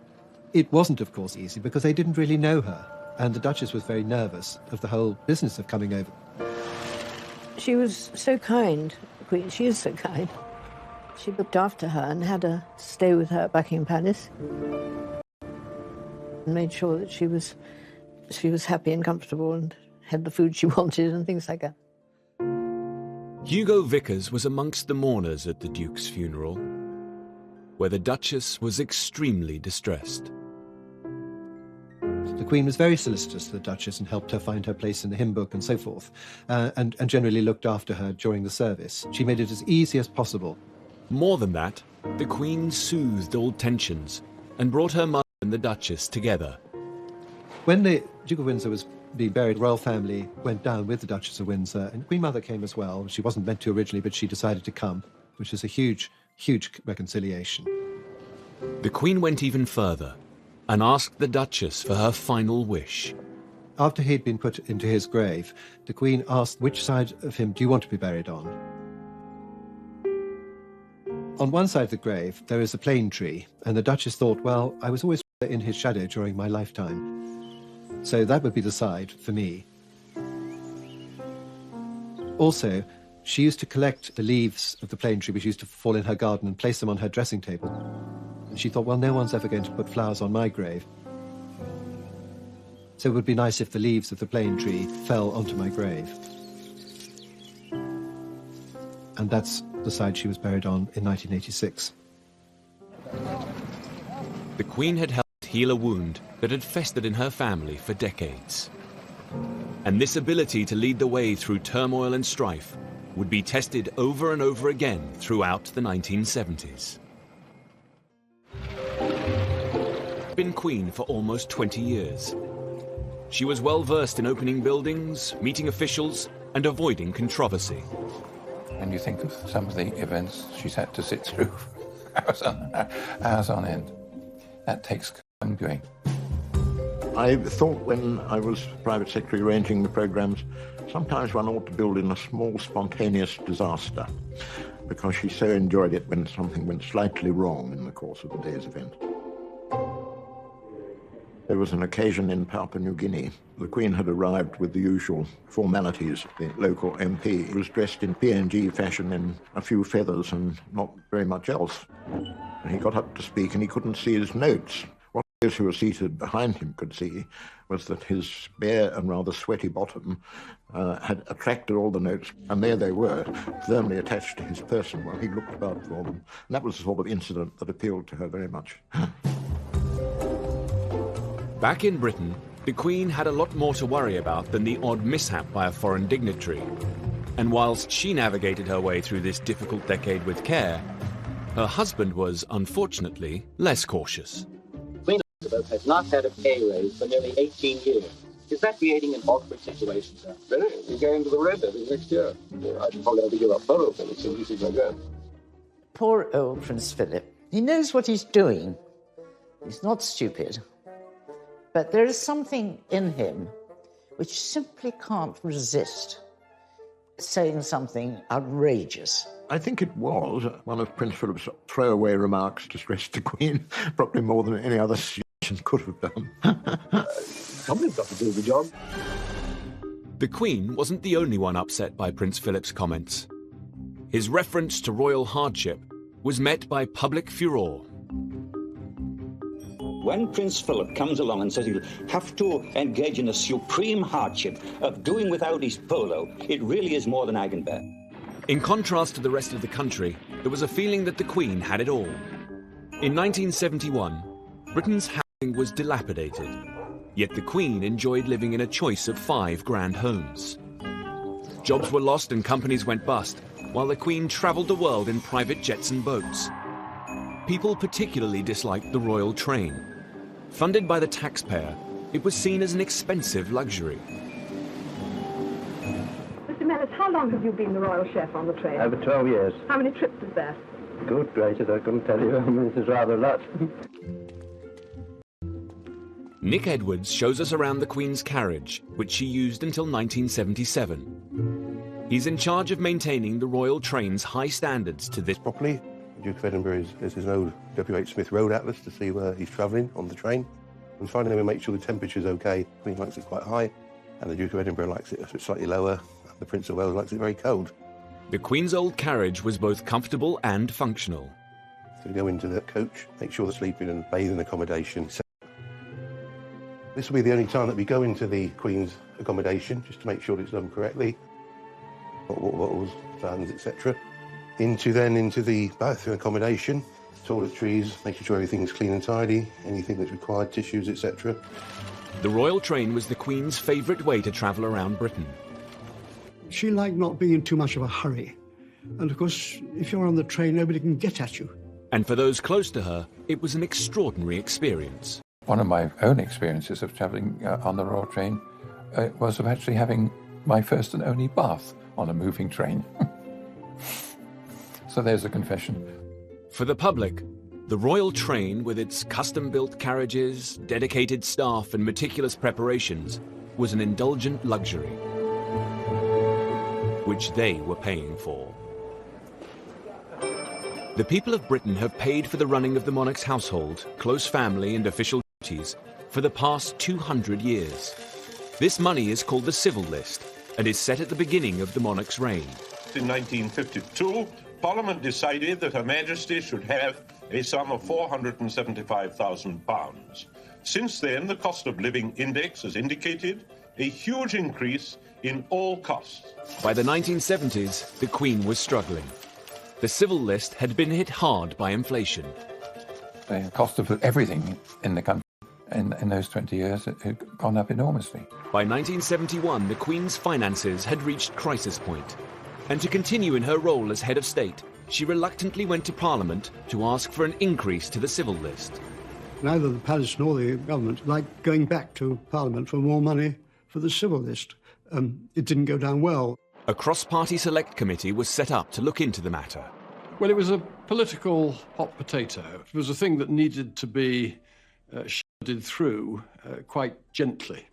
It wasn't, of course, easy because they didn't really know her, and the Duchess was very nervous of the whole business of coming over. She was so kind, the Queen. She is so kind. She looked after her and had her stay with her at Buckingham Palace and made sure that she was happy and comfortable and had the food she wanted and things like that. Hugo Vickers was amongst the mourners at the Duke's funeral, where the Duchess was extremely distressed. The Queen was very solicitous to the Duchess and helped her find her place in the hymn book and so forth, and generally looked after her during the service. She made it as easy as possible. More than that, the Queen soothed all tensions and brought her mother and the Duchess together. When the Duke of Windsor was being buried, the royal family went down with the Duchess of Windsor, and Queen Mother came as well. She wasn't meant to originally, but she decided to come, which is a huge, huge reconciliation. The Queen went even further and asked the Duchess for her final wish. After he'd been put into his grave, the Queen asked, which side of him do you want to be buried on? On one side of the grave, there is a plane tree, and the Duchess thought, well, I was always in his shadow during my lifetime, so that would be the side for me. Also, she used to collect the leaves of the plane tree which used to fall in her garden and place them on her dressing table. And she thought, well, no one's ever going to put flowers on my grave, so it would be nice if the leaves of the plane tree fell onto my grave. And that's the side she was buried on in 1986. The Queen had helped heal a wound that had festered in her family for decades. And this ability to lead the way through turmoil and strife would be tested over and over again throughout the 1970s. Been Queen for almost 20 years. She was well versed in opening buildings, meeting officials, and avoiding controversy. And you think of some of the events she's had to sit through hours on end. That takes doing. I thought when I was private secretary arranging the programs, sometimes one ought to build in a small spontaneous disaster, because she so enjoyed it when something went slightly wrong in the course of the day's event. There was an occasion in Papua New Guinea. The Queen had arrived with the usual formalities. The local MP was dressed in PNG fashion in a few feathers and not very much else. And he got up to speak and he couldn't see his notes. What those who were seated behind him could see was that his bare and rather sweaty bottom had attracted all the notes, and there they were, firmly attached to his person while he looked about for them. And that was the sort of incident that appealed to her very much. Back in Britain, the Queen had a lot more to worry about than the odd mishap by a foreign dignitary. And whilst she navigated her way through this difficult decade with care, her husband was, unfortunately, less cautious. Queen has not had a pay raise for nearly 18 years. Is that creating an awkward situation, sir? Very. We're going to the red, I think, next year. I should probably have to give up borough Philip so easy as I go. Poor old Prince Philip. He knows what he's doing. He's not stupid. But there is something in him which simply can't resist saying something outrageous. I think it was one of Prince Philip's throwaway remarks to stress the Queen, probably more than any other situation could have done. Somebody's got to do the job. The Queen wasn't the only one upset by Prince Philip's comments. His reference to royal hardship was met by public furore. When Prince Philip comes along and says he'll have to engage in the supreme hardship of doing without his polo, it really is more than I can bear. In contrast to the rest of the country, there was a feeling that the Queen had it all. In 1971, Britain's housing was dilapidated, yet the Queen enjoyed living in a choice of 5 grand homes. Jobs were lost and companies went bust, while the Queen travelled the world in private jets and boats. People particularly disliked the royal train. Funded by the taxpayer, it was seen as an expensive luxury. Mr. Mellis, how long have you been the royal chef on the train? Over 12 years. How many trips is that? Good gracious, I couldn't tell you. I mean, this is rather a lot. Nick Edwards shows us around the Queen's carriage, which she used until 1977. He's in charge of maintaining the royal train's high standards to this properly. The Duke of Edinburgh is his old W.H. Smith Road Atlas to see where he's travelling on the train. And finally, we make sure the temperature's okay. The Queen likes it quite high, and the Duke of Edinburgh likes it slightly lower. The Prince of Wales likes it very cold. The Queen's old carriage was both comfortable and functional. So we go into the coach, make sure they're sleeping and bathing accommodation. This will be the only time that we go into the Queen's accommodation, just to make sure it's done correctly. Water bottles, fans, etc. Into the bathroom accommodation, toiletries, making sure everything's clean and tidy, anything that's required, tissues, etc. The royal train was the Queen's favourite way to travel around Britain. She liked not being in too much of a hurry. And of course, if you're on the train, nobody can get at you. And for those close to her, it was an extraordinary experience. One of my own experiences of travelling on the royal train was of actually having my first and only bath on a moving train. So there's a confession. For the public, the royal train, with its custom-built carriages, dedicated staff and meticulous preparations, was an indulgent luxury, which they were paying for. The people of Britain have paid for the running of the monarch's household, close family and official duties for the past 200 years. This money is called the civil list and is set at the beginning of the monarch's reign. In 1952, Parliament decided that Her Majesty should have a sum of £475,000. Since then, the cost of living index has indicated a huge increase in all costs. By the 1970s, the Queen was struggling. The civil list had been hit hard by inflation. The cost of everything in the country in those 20 years had gone up enormously. By 1971, the Queen's finances had reached crisis point. And to continue in her role as head of state, she reluctantly went to Parliament to ask for an increase to the civil list. Neither the palace nor the government liked going back to Parliament for more money for the civil list. It didn't go down well. A cross-party select committee was set up to look into the matter. Well, it was a political hot potato. It was a thing that needed to be shepherded through quite gently.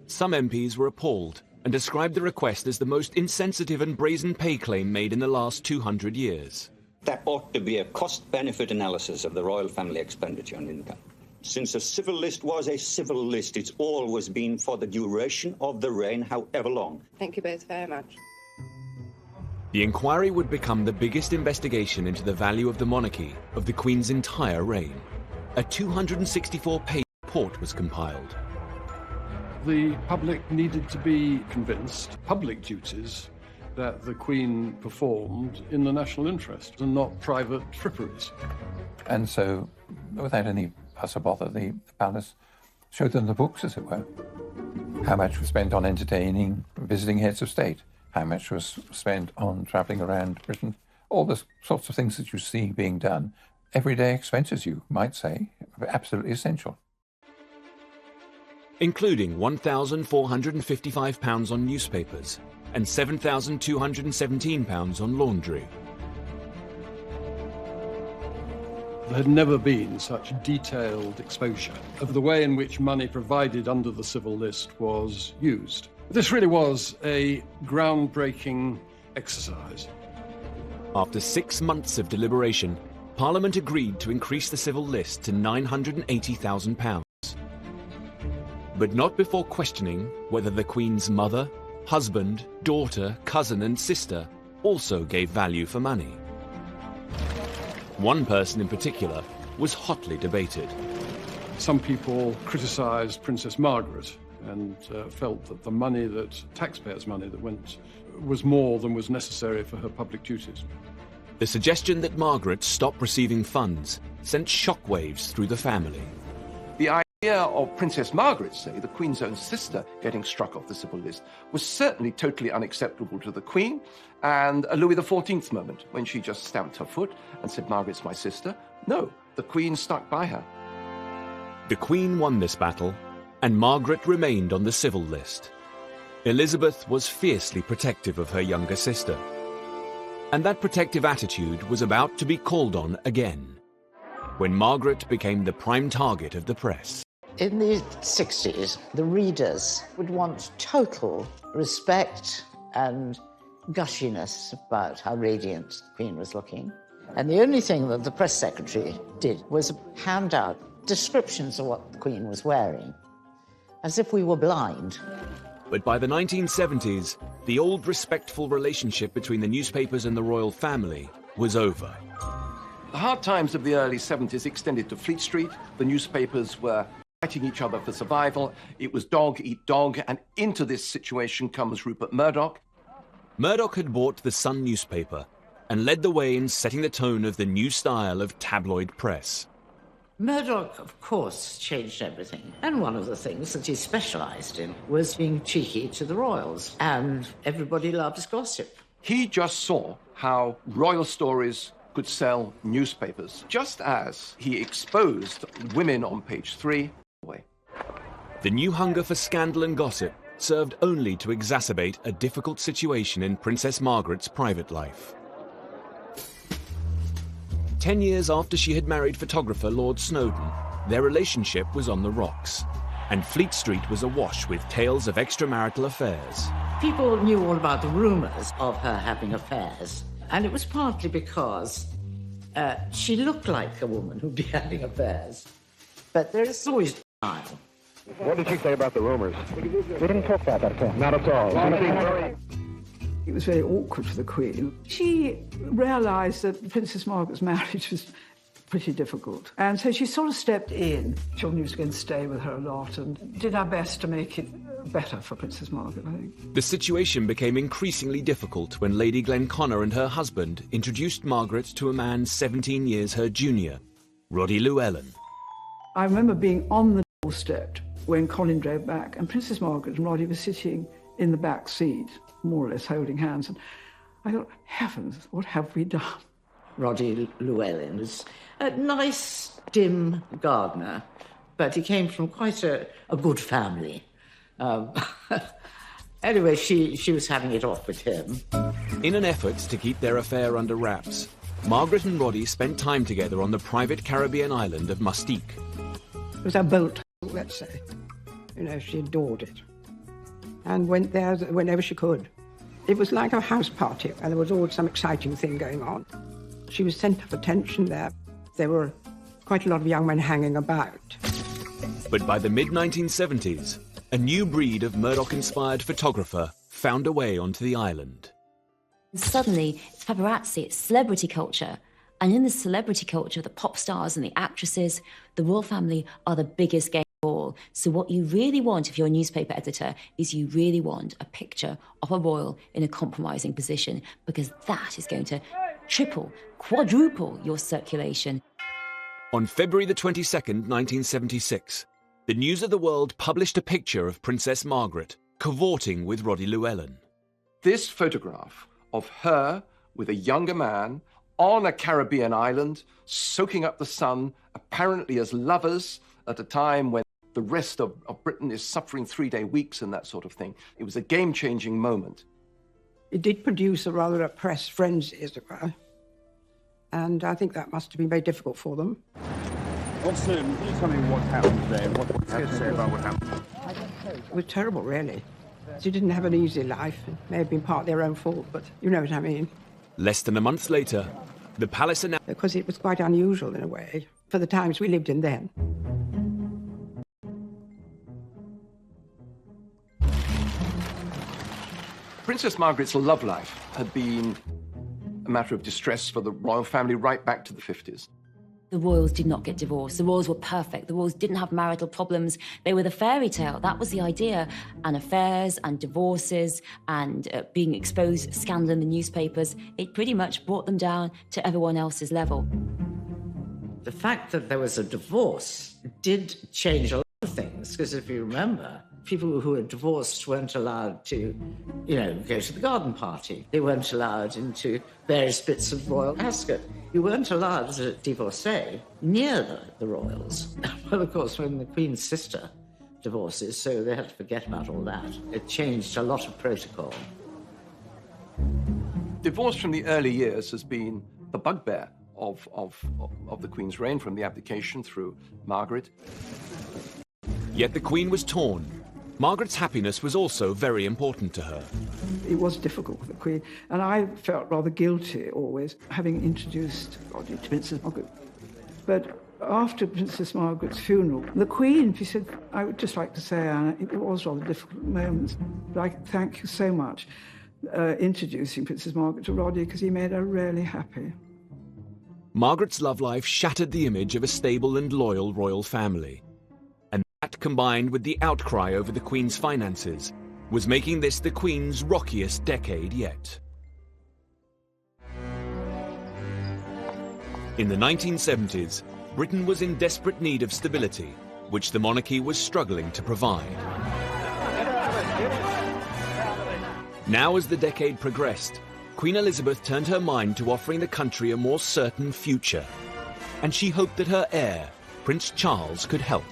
Some MPs were appalled and described the request as the most insensitive and brazen pay claim made in the last 200 years. There ought to be a cost-benefit analysis of the royal family expenditure on income. Since a civil list was a civil list, it's always been for the duration of the reign, however long. Thank you both very much. The inquiry would become the biggest investigation into the value of the monarchy of the Queen's entire reign. A 264-page report was compiled. The public needed to be convinced, public duties, that the Queen performed in the national interest and not private fripperies. And so, without any fuss or bother, the palace showed them the books, as it were. How much was spent on entertaining, visiting heads of state? How much was spent on travelling around Britain? All the sorts of things that you see being done. Everyday expenses, you might say, absolutely essential. including £1,455 on newspapers and £7,217 on laundry. There had never been such detailed exposure of the way in which money provided under the civil list was used. This really was a groundbreaking exercise. After 6 months of deliberation, Parliament agreed to increase the civil list to £980,000. But not before questioning whether the Queen's mother, husband, daughter, cousin and sister also gave value for money. One person in particular was hotly debated. Some people criticised Princess Margaret and felt that the money taxpayers' money that went was more than was necessary for her public duties. The suggestion that Margaret stop receiving funds sent shockwaves through the family. The idea of Princess Margaret, say, the Queen's own sister, getting struck off the civil list was certainly totally unacceptable to the Queen, and a Louis XIV moment when she just stamped her foot and said, "Margaret's my sister." No, the Queen stuck by her. The Queen won this battle, and Margaret remained on the civil list. Elizabeth was fiercely protective of her younger sister. And that protective attitude was about to be called on again, when Margaret became the prime target of the press. In the 60s, the readers would want total respect and gushiness about how radiant the Queen was looking. And the only thing that the press secretary did was hand out descriptions of what the Queen was wearing, as if we were blind. But by the 1970s, the old respectful relationship between the newspapers and the royal family was over. The hard times of the early 70s extended to Fleet Street. The newspapers were fighting each other for survival. It was dog eat dog, and into this situation comes Rupert Murdoch. Murdoch had bought the Sun newspaper and led the way in setting the tone of the new style of tabloid press. Murdoch, of course, changed everything. And one of the things that he specialised in was being cheeky to the royals. And everybody loves gossip. He just saw how royal stories could sell newspapers, just as he exposed women on page 3. The new hunger for scandal and gossip served only to exacerbate a difficult situation in Princess Margaret's private life. 10 years after she had married photographer Lord Snowdon, their relationship was on the rocks, and Fleet Street was awash with tales of extramarital affairs. People knew all about the rumours of her having affairs, and it was partly because she looked like a woman who'd be having affairs. But there is always denial. What did she say about the rumors? We didn't talk about that at all. Not at all. It was very awkward for the Queen. She realised that Princess Margaret's marriage was pretty difficult. And so she sort of stepped in. Children was going to stay with her a lot and did our best to make it better for Princess Margaret, I think. The situation became increasingly difficult when Lady Glenconner and her husband introduced Margaret to a man 17 years her junior, Roddy Llewellyn. I remember being on the doorstep when Colin drove back, and Princess Margaret and Roddy were sitting in the back seat, more or less holding hands. And I thought, heavens, what have we done? Roddy Llewellyn was a nice, dim gardener, but he came from quite a good family. Anyway, she was having it off with him. In an effort to keep their affair under wraps, Margaret and Roddy spent time together on the private Caribbean island of Mustique. It was a boat, let's say. You know, she adored it and went there whenever she could. It was like a house party, and there was always some exciting thing going on. She was centre of attention there. There were quite a lot of young men hanging about. But by the mid-1970s, a new breed of Murdoch-inspired photographer found a way onto the island. Suddenly, it's paparazzi, it's celebrity culture. And in the celebrity culture, the pop stars and the actresses, the royal family are the biggest game of all. So what you really want if you're a newspaper editor is you really want a picture of a royal in a compromising position, because that is going to triple, quadruple your circulation. On February the 22nd, 1976, the News of the World published a picture of Princess Margaret cavorting with Roddy Llewellyn. This photograph of her with a younger man on a Caribbean island, soaking up the sun, apparently as lovers, at a time when the rest of Britain is suffering 3-day weeks and that sort of thing. It was a game-changing moment. It did produce a rather oppressed frenzy, as it were. And I think that must have been very difficult for them. Also, can you tell me what happened today and what you have to say about what happened? It was terrible, really. She didn't have an easy life. It may have been part of their own fault, but you know what I mean. Less than a month later, the palace announced... Because it was quite unusual, in a way, for the times we lived in then. Princess Margaret's love life had been a matter of distress for the royal family right back to the 50s. The royals did not get divorced. The royals were perfect. The royals didn't have marital problems. They were the fairy tale. That was the idea. And affairs and divorces and being exposed, scandal in the newspapers, it pretty much brought them down to everyone else's level. The fact that there was a divorce did change a lot of things, because if you remember, people who were divorced weren't allowed to, go to the garden party. They weren't allowed into various bits of royal ascot. You weren't allowed as a divorcee near the royals. Well, of course, when the Queen's sister divorces, so they had to forget about all that. It changed a lot of protocol. Divorce from the early years has been the bugbear of the Queen's reign, from the abdication through Margaret. Yet the Queen was torn. Margaret's happiness was also very important to her. It was difficult for the Queen, and I felt rather guilty always, having introduced Archie to Princess Margaret. But after Princess Margaret's funeral, the Queen, she said, I would just like to say, Anna, it was rather difficult moments, but I thank you so much introducing Princess Margaret to Roddy, because he made her really happy. Margaret's love life shattered the image of a stable and loyal royal family. And that, combined with the outcry over the Queen's finances, was making this the Queen's rockiest decade yet. In the 1970s, Britain was in desperate need of stability, which the monarchy was struggling to provide. Now, as the decade progressed, Queen Elizabeth turned her mind to offering the country a more certain future, and she hoped that her heir, Prince Charles, could help.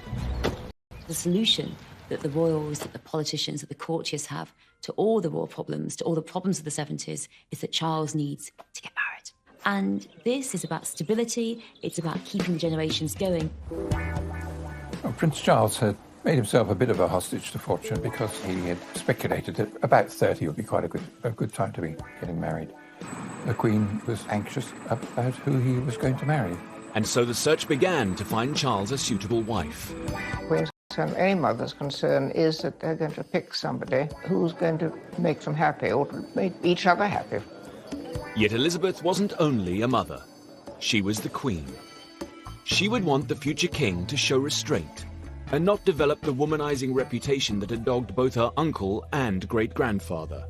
The solution that the royals, that the politicians, that the courtiers have to all the royal problems, to all the problems of the 70s, is that Charles needs to get married. And this is about stability, it's about keeping the generations going. Well, Prince Charles had made himself a bit of a hostage to fortune because he had speculated that about 30 would be quite a good time to be getting married. The Queen was anxious about who he was going to marry. And so the search began to find Charles a suitable wife. And any mother's concern is that they're going to pick somebody who's going to make them happy or to make each other happy. Yet Elizabeth wasn't only a mother. She was the Queen. She would want the future king to show restraint and not develop the womanizing reputation that had dogged both her uncle and great-grandfather.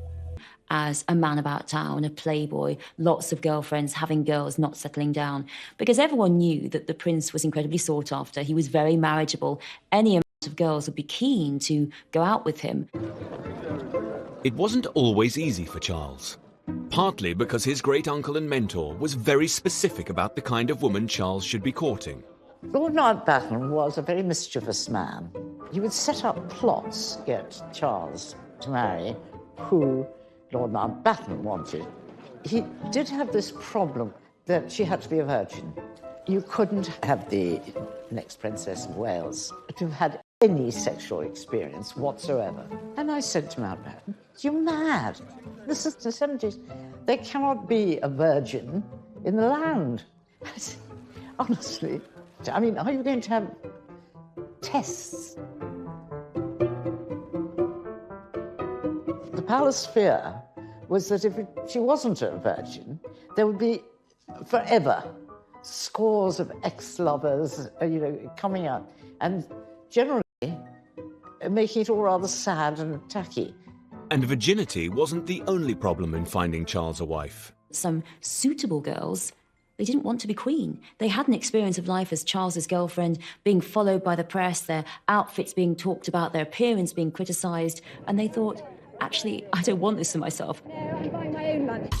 As a man about town, a playboy, lots of girlfriends, having girls, not settling down. Because everyone knew that the prince was incredibly sought after. He was very marriageable. Any amount of girls would be keen to go out with him. It wasn't always easy for Charles. Partly because his great-uncle and mentor was very specific about the kind of woman Charles should be courting. Lord Mountbatten was a very mischievous man. He would set up plots to get Charles to marry who Lord Mountbatten wanted. He did have this problem that she had to be a virgin. You couldn't have the next Princess of Wales to have had any sexual experience whatsoever. And I said to Mountbatten, you're mad. This is the 70s. There cannot be a virgin in the land. I said, honestly, I mean, are you going to have tests? The palace fear was that if she wasn't a virgin, there would be forever scores of ex-lovers, coming out, and generally making it all rather sad and tacky. And virginity wasn't the only problem in finding Charles a wife. Some suitable girls, they didn't want to be queen. They had an experience of life as Charles's girlfriend, being followed by the press, their outfits being talked about, their appearance being criticised, and they thought, actually, I don't want this for myself. I'm buying my own lunch.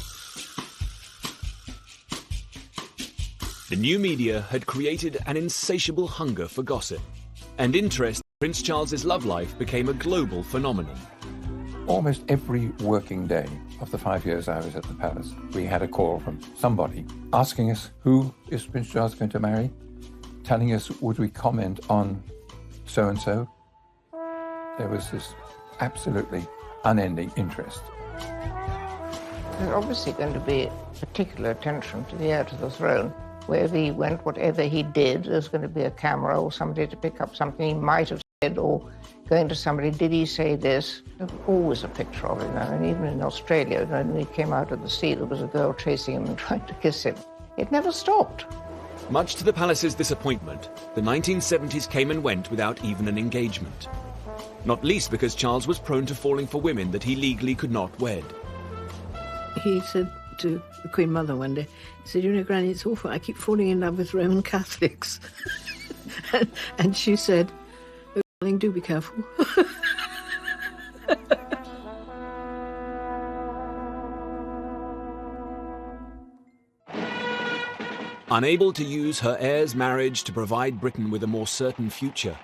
The new media had created an insatiable hunger for gossip and interest Prince Charles's love life became a global phenomenon. Almost every working day of the 5 years I was at the palace, we had a call from somebody asking us, who is Prince Charles going to marry? Telling us, would we comment on so-and-so? There was this absolutely unending interest. There's obviously going to be particular attention to the heir to the throne. Wherever he went, whatever he did, there's going to be a camera or somebody to pick up something he might have said, or going to somebody, did he say this? There's always a picture of it. And even in Australia, when he came out of the sea, there was a girl chasing him and trying to kiss him. It never stopped. Much to the palace's disappointment, the 1970s came and went without even an engagement. Not least because Charles was prone to falling for women that he legally could not wed. He said to the Queen Mother one day, he said, you know, Granny, it's awful. I keep falling in love with Roman Catholics. and she said, oh, darling, do be careful. Unable to use her heir's marriage to provide Britain with a more certain future,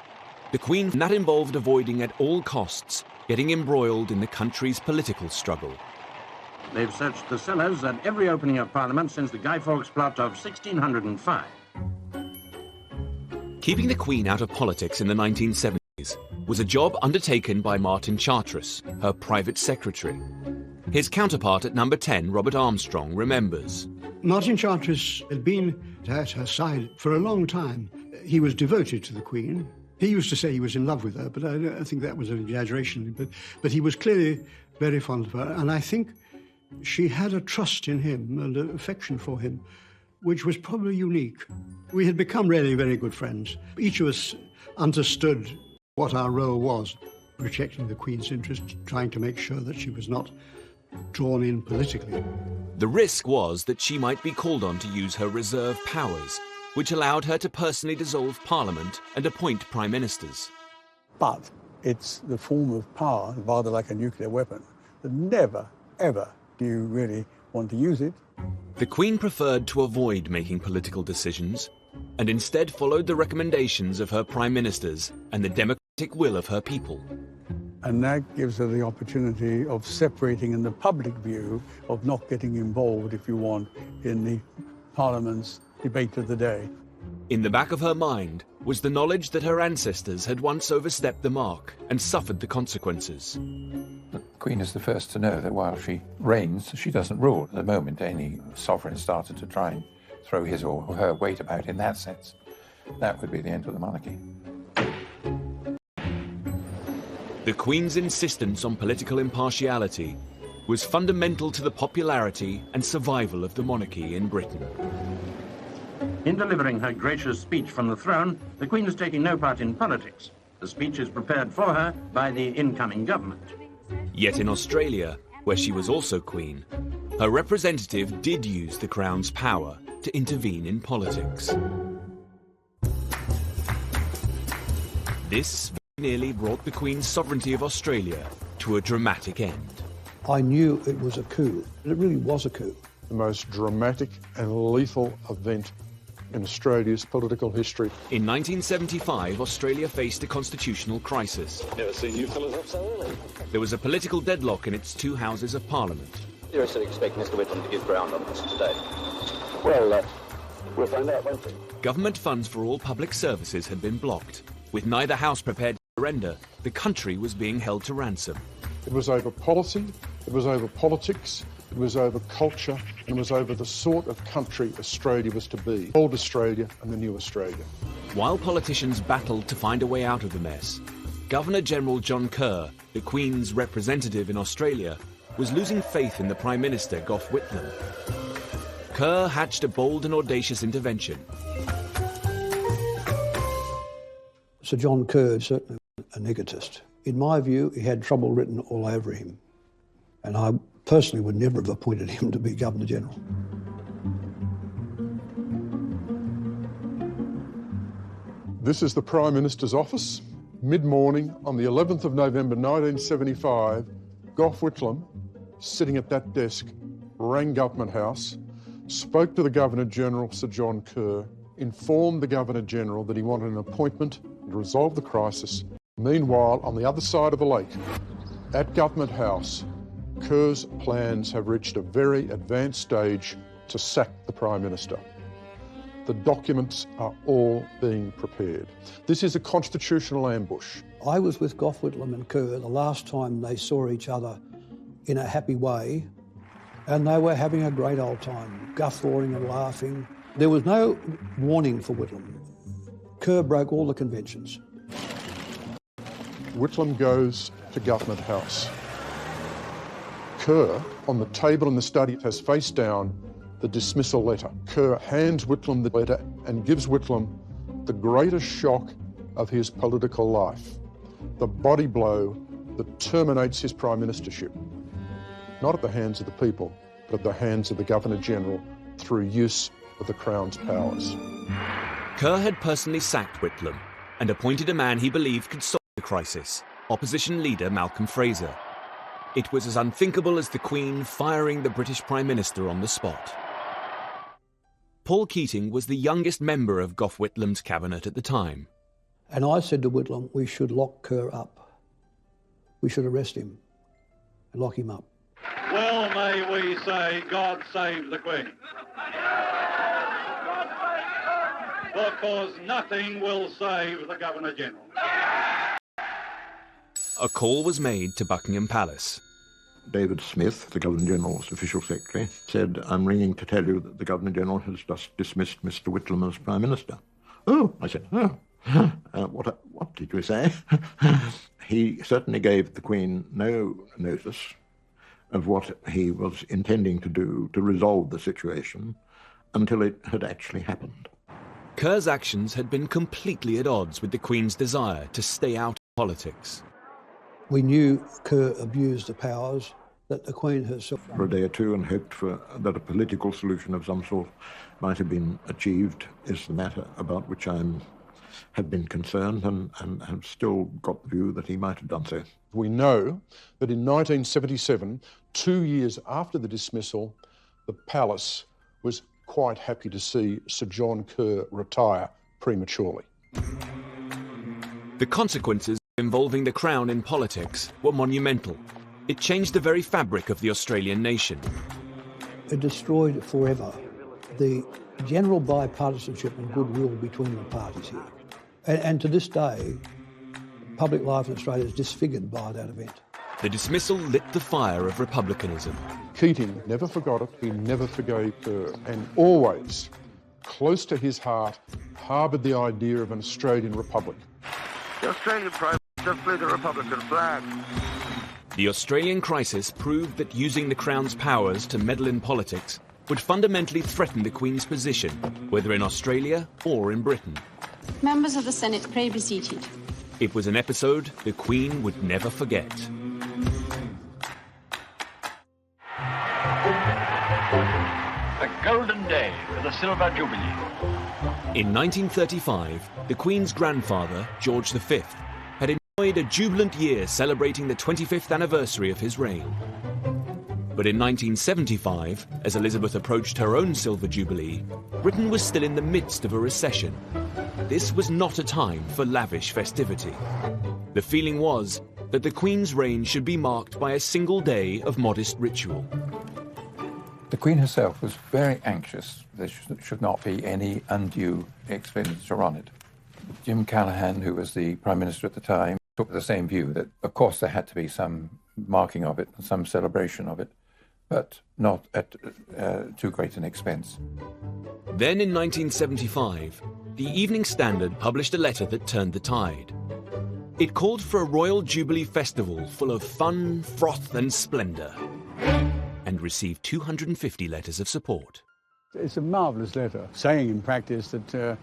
the Queen, that involved avoiding at all costs getting embroiled in the country's political struggle. They've searched the cellars at every opening of Parliament since the Guy Fawkes plot of 1605. Keeping the Queen out of politics in the 1970s was a job undertaken by Martin Chartres, her private secretary. His counterpart at number 10, Robert Armstrong, remembers. Martin Chartres had been at her side for a long time. He was devoted to the Queen. He used to say he was in love with her, but I think that was an exaggeration. But he was clearly very fond of her, and I think she had a trust in him and an affection for him, which was probably unique. We had become really very good friends. Each of us understood what our role was, protecting the Queen's interest, trying to make sure that she was not drawn in politically. The risk was that she might be called on to use her reserve powers, which allowed her to personally dissolve Parliament and appoint prime ministers. But it's the form of power, rather like a nuclear weapon, that never, ever do you really want to use it. The Queen preferred to avoid making political decisions and instead followed the recommendations of her prime ministers and the democratic will of her people. And that gives her the opportunity of separating in the public view, of not getting involved, if you want, in the Parliament's debate of the day. In the back of her mind was the knowledge that her ancestors had once overstepped the mark and suffered the consequences. The Queen is the first to know that while she reigns, she doesn't rule. At the moment, any sovereign started to try and throw his or her weight about in that sense, that would be the end of the monarchy. The Queen's insistence on political impartiality was fundamental to the popularity and survival of the monarchy in Britain. In delivering her gracious speech from the throne, the Queen is taking no part in politics. The speech is prepared for her by the incoming government. Yet in Australia, where she was also Queen, her representative did use the Crown's power to intervene in politics. This nearly brought the Queen's sovereignty of Australia to a dramatic end. I knew it was a coup. It really was a coup. The most dramatic and lethal event in Australia's political history. In 1975, Australia faced a constitutional crisis. Never seen you fellas up so early. There was a political deadlock in its two houses of Parliament. You're still expecting Mr. Whitlam to give ground on this today. Well, we'll find out, won't we? Government funds for all public services had been blocked. With neither house prepared to surrender, the country was being held to ransom. It was over policy, it was over politics, it was over culture, and it was over the sort of country Australia was to be. Old Australia and the new Australia. While politicians battled to find a way out of the mess, Governor-General John Kerr, the Queen's representative in Australia, was losing faith in the Prime Minister, Gough Whitlam. Kerr hatched a bold and audacious intervention. Sir John Kerr is certainly an egotist. In my view, he had trouble written all over him. And I personally would never have appointed him to be Governor-General. This is the Prime Minister's office. Mid-morning on the 11th of November 1975, Gough Whitlam, sitting at that desk, rang Government House, spoke to the Governor-General, Sir John Kerr, informed the Governor-General that he wanted an appointment to resolve the crisis Meanwhile, on the other side of the lake, at Government House, Kerr's plans have reached a very advanced stage to sack the Prime Minister. The documents are all being prepared. This is a constitutional ambush. I was with Gough Whitlam and Kerr the last time they saw each other in a happy way, and they were having a great old time, guffawing and laughing. There was no warning for Whitlam. Kerr broke all the conventions. Whitlam goes to Government House. Kerr, on the table in the study, has face down the dismissal letter. Kerr hands Whitlam the letter and gives Whitlam the greatest shock of his political life, the body blow that terminates his Prime Ministership, not at the hands of the people, but at the hands of the Governor-General through use of the Crown's powers. Kerr had personally sacked Whitlam and appointed a man he believed could solve the crisis, opposition leader Malcolm Fraser. It was as unthinkable as the Queen firing the British Prime Minister on the spot. Paul Keating was the youngest member of Gough Whitlam's cabinet at the time. And I said to Whitlam, we should lock Kerr up. We should arrest him and lock him up. Well, may we say, God save the Queen. Because nothing will save the Governor-General. A call was made to Buckingham Palace. David Smith, the Governor-General's official secretary, said, I'm ringing to tell you that the Governor-General has just dismissed Mr. Whitlam as Prime Minister. Oh, I said, oh, what did you say? He certainly gave the Queen no notice of what he was intending to do to resolve the situation until it had actually happened. Kerr's actions had been completely at odds with the Queen's desire to stay out of politics. We knew Kerr abused the powers that the Queen herself... For a day or two and hoped that a political solution of some sort might have been achieved is the matter about which I have been concerned and have still got the view that he might have done so. We know that in 1977, 2 years after the dismissal, the Palace was quite happy to see Sir John Kerr retire prematurely. The consequences involving the Crown in politics were monumental. It changed the very fabric of the Australian nation. It destroyed forever the general bipartisanship and goodwill between the parties here. And to this day, public life in Australia is disfigured by that event. The dismissal lit the fire of republicanism. Keating never forgot it, he never forgave Kerr, and always, close to his heart, harboured the idea of an Australian republic. The Australian Prime Minister flew the Republican flag. The Australian crisis proved that using the Crown's powers to meddle in politics would fundamentally threaten the Queen's position, whether in Australia or in Britain. Members of the Senate, pray be seated. It was an episode the Queen would never forget. A golden day for the Silver Jubilee. In 1935, the Queen's grandfather, George V, had enjoyed a jubilant year celebrating the 25th anniversary of his reign. But in 1975, as Elizabeth approached her own Silver Jubilee, Britain was still in the midst of a recession. This was not a time for lavish festivity. The feeling was that the Queen's reign should be marked by a single day of modest ritual. The Queen herself was very anxious there should not be any undue expenditure on it. Jim Callaghan, who was the Prime Minister at the time, took the same view that, of course, there had to be some marking of it and some celebration of it, but not at too great an expense. Then in 1975, the Evening Standard published a letter that turned the tide. It called for a Royal Jubilee Festival full of fun, froth and splendour, and received 250 letters of support. It's a marvellous letter, saying in practice that,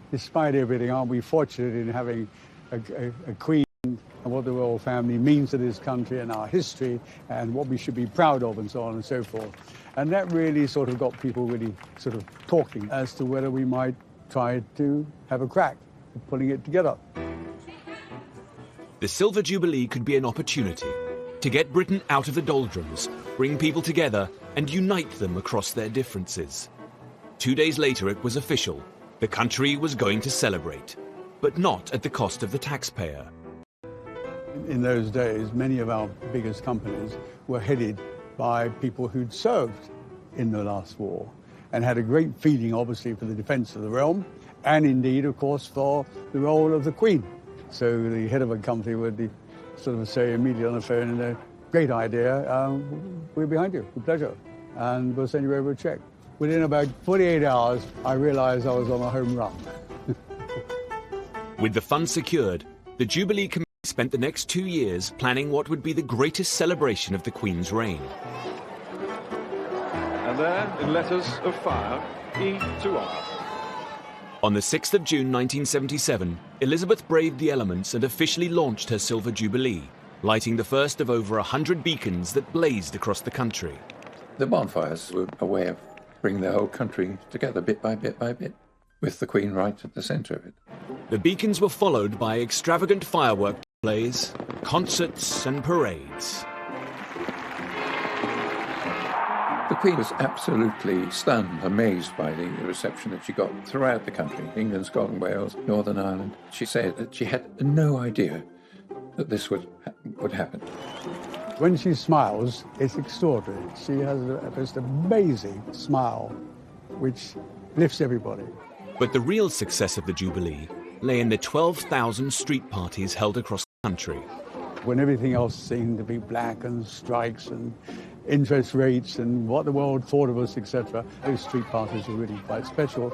despite everything, aren't we fortunate in having a Queen and what the royal family means to this country and our history and what we should be proud of and so on and so forth. And that really sort of got people really sort of talking as to whether we might try to have a crack at putting it together. The Silver Jubilee could be an opportunity to get Britain out of the doldrums, bring people together and unite them across their differences. 2 days later it was official. The country was going to celebrate, but not at the cost of the taxpayer. In those days, many of our biggest companies were headed by people who'd served in the last war and had a great feeling, obviously, for the defence of the realm and indeed, of course, for the role of the Queen. So the head of a company would sort of say immediately on the phone, great idea, we're behind you, with pleasure, and we'll send you over a cheque. Within about 48 hours, I realised I was on a home run. With the funds secured, the Jubilee Committee spent the next 2 years planning what would be the greatest celebration of the Queen's reign. And there, in letters of fire, E to R. On the 6th of June 1977, Elizabeth braved the elements and officially launched her Silver Jubilee, lighting the first of over 100 beacons that blazed across the country. The bonfires were a way of bringing the whole country together bit by bit by bit, with the Queen right at the centre of it. The beacons were followed by extravagant firework displays, concerts and parades. The Queen was absolutely stunned, amazed by the reception that she got throughout the country, England, Scotland, Wales, Northern Ireland. She said that she had no idea that this would happen. When she smiles, it's extraordinary. She has a most amazing smile, which lifts everybody. But the real success of the Jubilee lay in the 12,000 street parties held across the country. When everything else seemed to be black and strikes and interest rates and what the world thought of us, etc., those street parties are really quite special.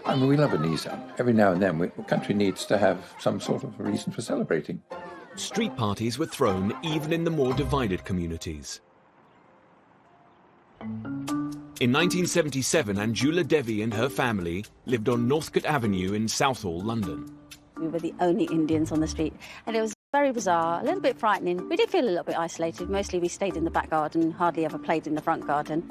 I mean, we love an ease up. Every now and then, the country needs to have some sort of a reason for celebrating. Street parties were thrown even in the more divided communities. In 1977, Anjula Devi and her family lived on Northcote Avenue in Southall, London. We were the only Indians on the street, and it was very bizarre, a little bit frightening. We did feel a little bit isolated. Mostly we stayed in the back garden, hardly ever played in the front garden.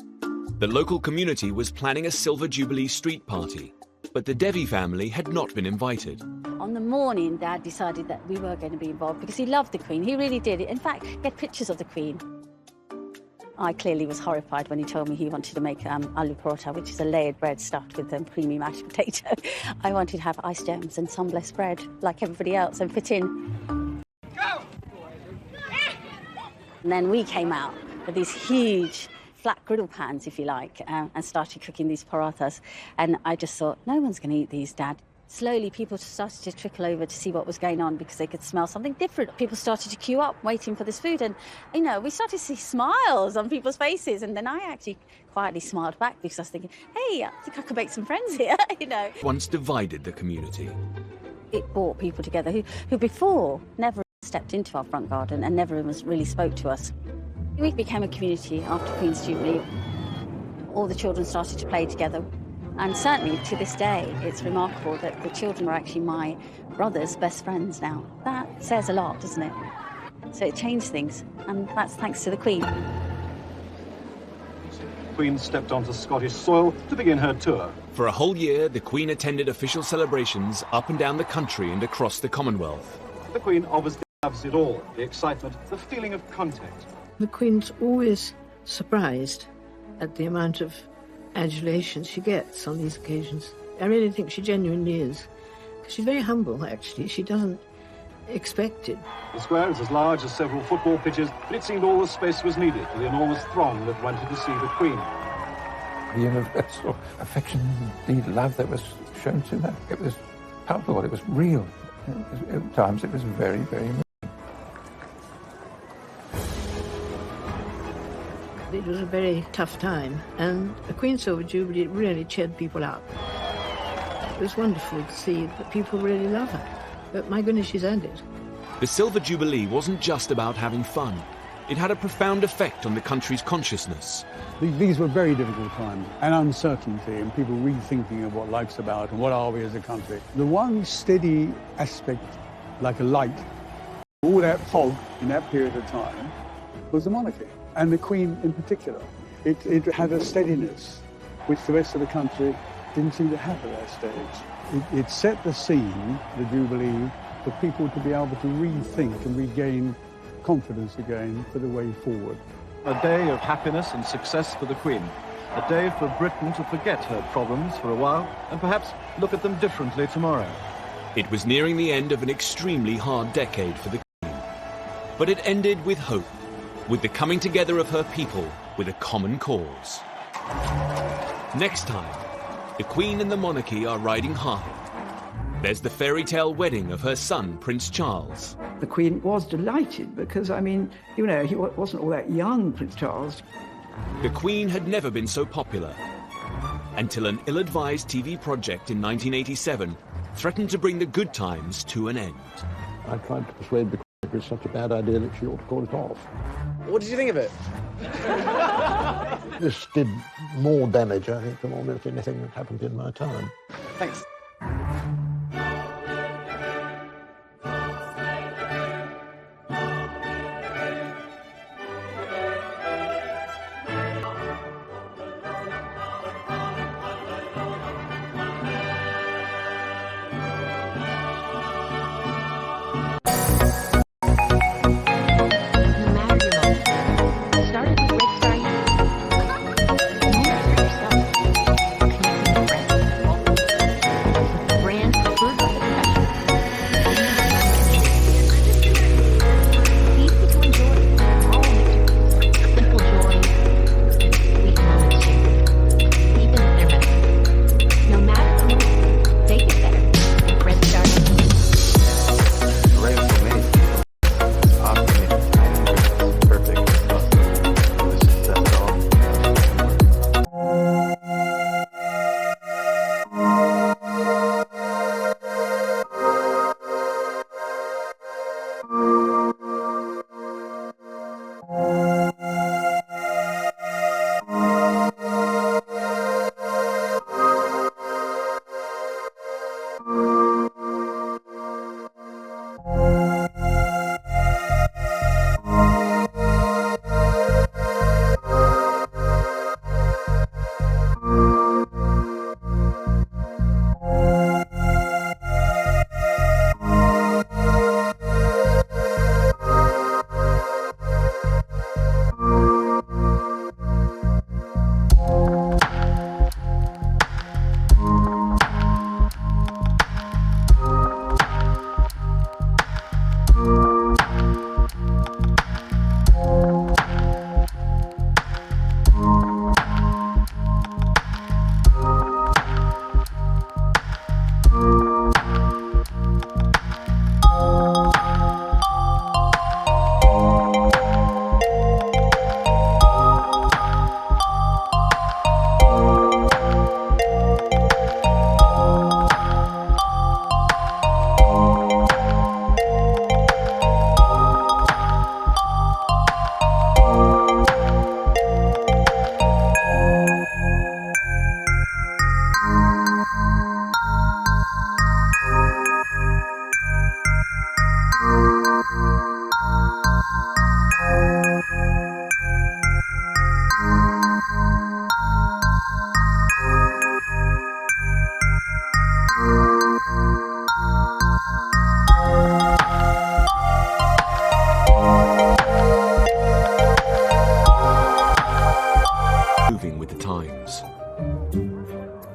The local community was planning a Silver Jubilee street party, but the Devi family had not been invited. On the morning, Dad decided that we were going to be involved because he loved the Queen. He really did. In fact, he had pictures of the Queen. I clearly was horrified when he told me he wanted to make aloo paratha, which is a layered bread stuffed with creamy mashed potato. I wanted to have ice gems and sun blessed bread like everybody else and fit in. Go! And then we came out with these huge flat griddle pans, if you like, and started cooking these parathas. And I just thought, no one's going to eat these, Dad. Slowly, people started to trickle over to see what was going on because they could smell something different. People started to queue up, waiting for this food. And, you know, we started to see smiles on people's faces. And then I actually quietly smiled back because I was thinking, hey, I think I could make some friends here, you know. Once divided the community. It brought people together who before never stepped into our front garden and never really spoke to us. We became a community after Queen's Jubilee. All the children started to play together. And certainly to this day, it's remarkable that the children are actually my brother's best friends now. That says a lot, doesn't it? So it changed things, and that's thanks to the Queen. The Queen stepped onto Scottish soil to begin her tour. For a whole year, the Queen attended official celebrations up and down the country and across the Commonwealth. The Queen obviously loves it all, the excitement, the feeling of contact. The Queen's always surprised at the amount of adulation she gets on these occasions. I really think she genuinely is. She's very humble, actually. She doesn't expect it. The square is as large as several football pitches, but it seemed all the space was needed for the enormous throng that wanted to see the Queen. The universal affection, the love that was shown to her, it was palpable, it was real. At times it was very, very moving. It was a very tough time, and the Queen's Silver Jubilee really cheered people up. It was wonderful to see that people really love her, but my goodness, she's earned it. The Silver Jubilee wasn't just about having fun. It had a profound effect on the country's consciousness. These were very difficult times, and uncertainty, and people rethinking of what life's about and what are we as a country. The one steady aspect, like a light, all that fog in that period of time, was the monarchy. And the Queen in particular. It had a steadiness which the rest of the country didn't seem to have at that stage. It set the scene, the Jubilee, for people to be able to rethink and regain confidence again for the way forward. A day of happiness and success for the Queen. A day for Britain to forget her problems for a while and perhaps look at them differently tomorrow. It was nearing the end of an extremely hard decade for the Queen. But it ended with hope, with the coming together of her people with a common cause. Next time, the Queen and the monarchy are riding high. There's the fairy tale wedding of her son, Prince Charles. The Queen was delighted because, I mean, you know, he wasn't all that young, Prince Charles. The Queen had never been so popular, until an ill-advised TV project in 1987 threatened to bring the good times to an end. I tried to persuade the Queen it was such a bad idea that she ought to call it off. What did you think of it? This did more damage, I think, than almost anything that happened in my time. Thanks.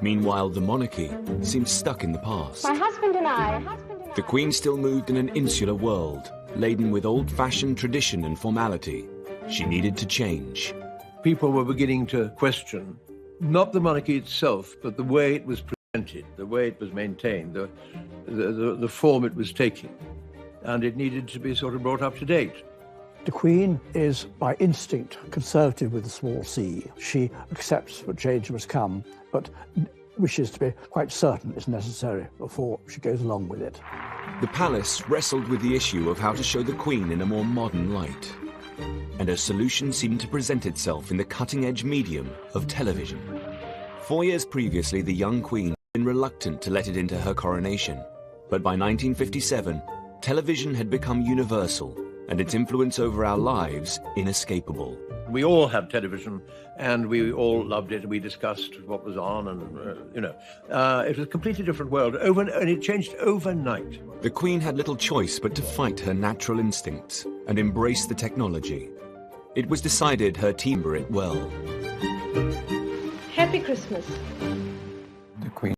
Meanwhile, the monarchy seemed stuck in the past. My husband and I. The Queen still moved in an insular world, laden with old-fashioned tradition and formality. She needed to change. People were beginning to question not the monarchy itself, but the way it was presented, the way it was maintained, the form it was taking. And it needed to be sort of brought up to date. The Queen is, by instinct, conservative with a small c. She accepts that change must come, but wishes to be quite certain it's necessary before she goes along with it. The palace wrestled with the issue of how to show the Queen in a more modern light. And a solution seemed to present itself in the cutting-edge medium of television. 4 years previously, the young Queen had been reluctant to let it into her coronation. But by 1957, television had become universal, and its influence over our lives inescapable. We all had television, and we all loved it. We discussed what was on, and, it was a completely different world, and it changed overnight. The Queen had little choice but to fight her natural instincts and embrace the technology. It was decided her team were it well. Happy Christmas. The Queen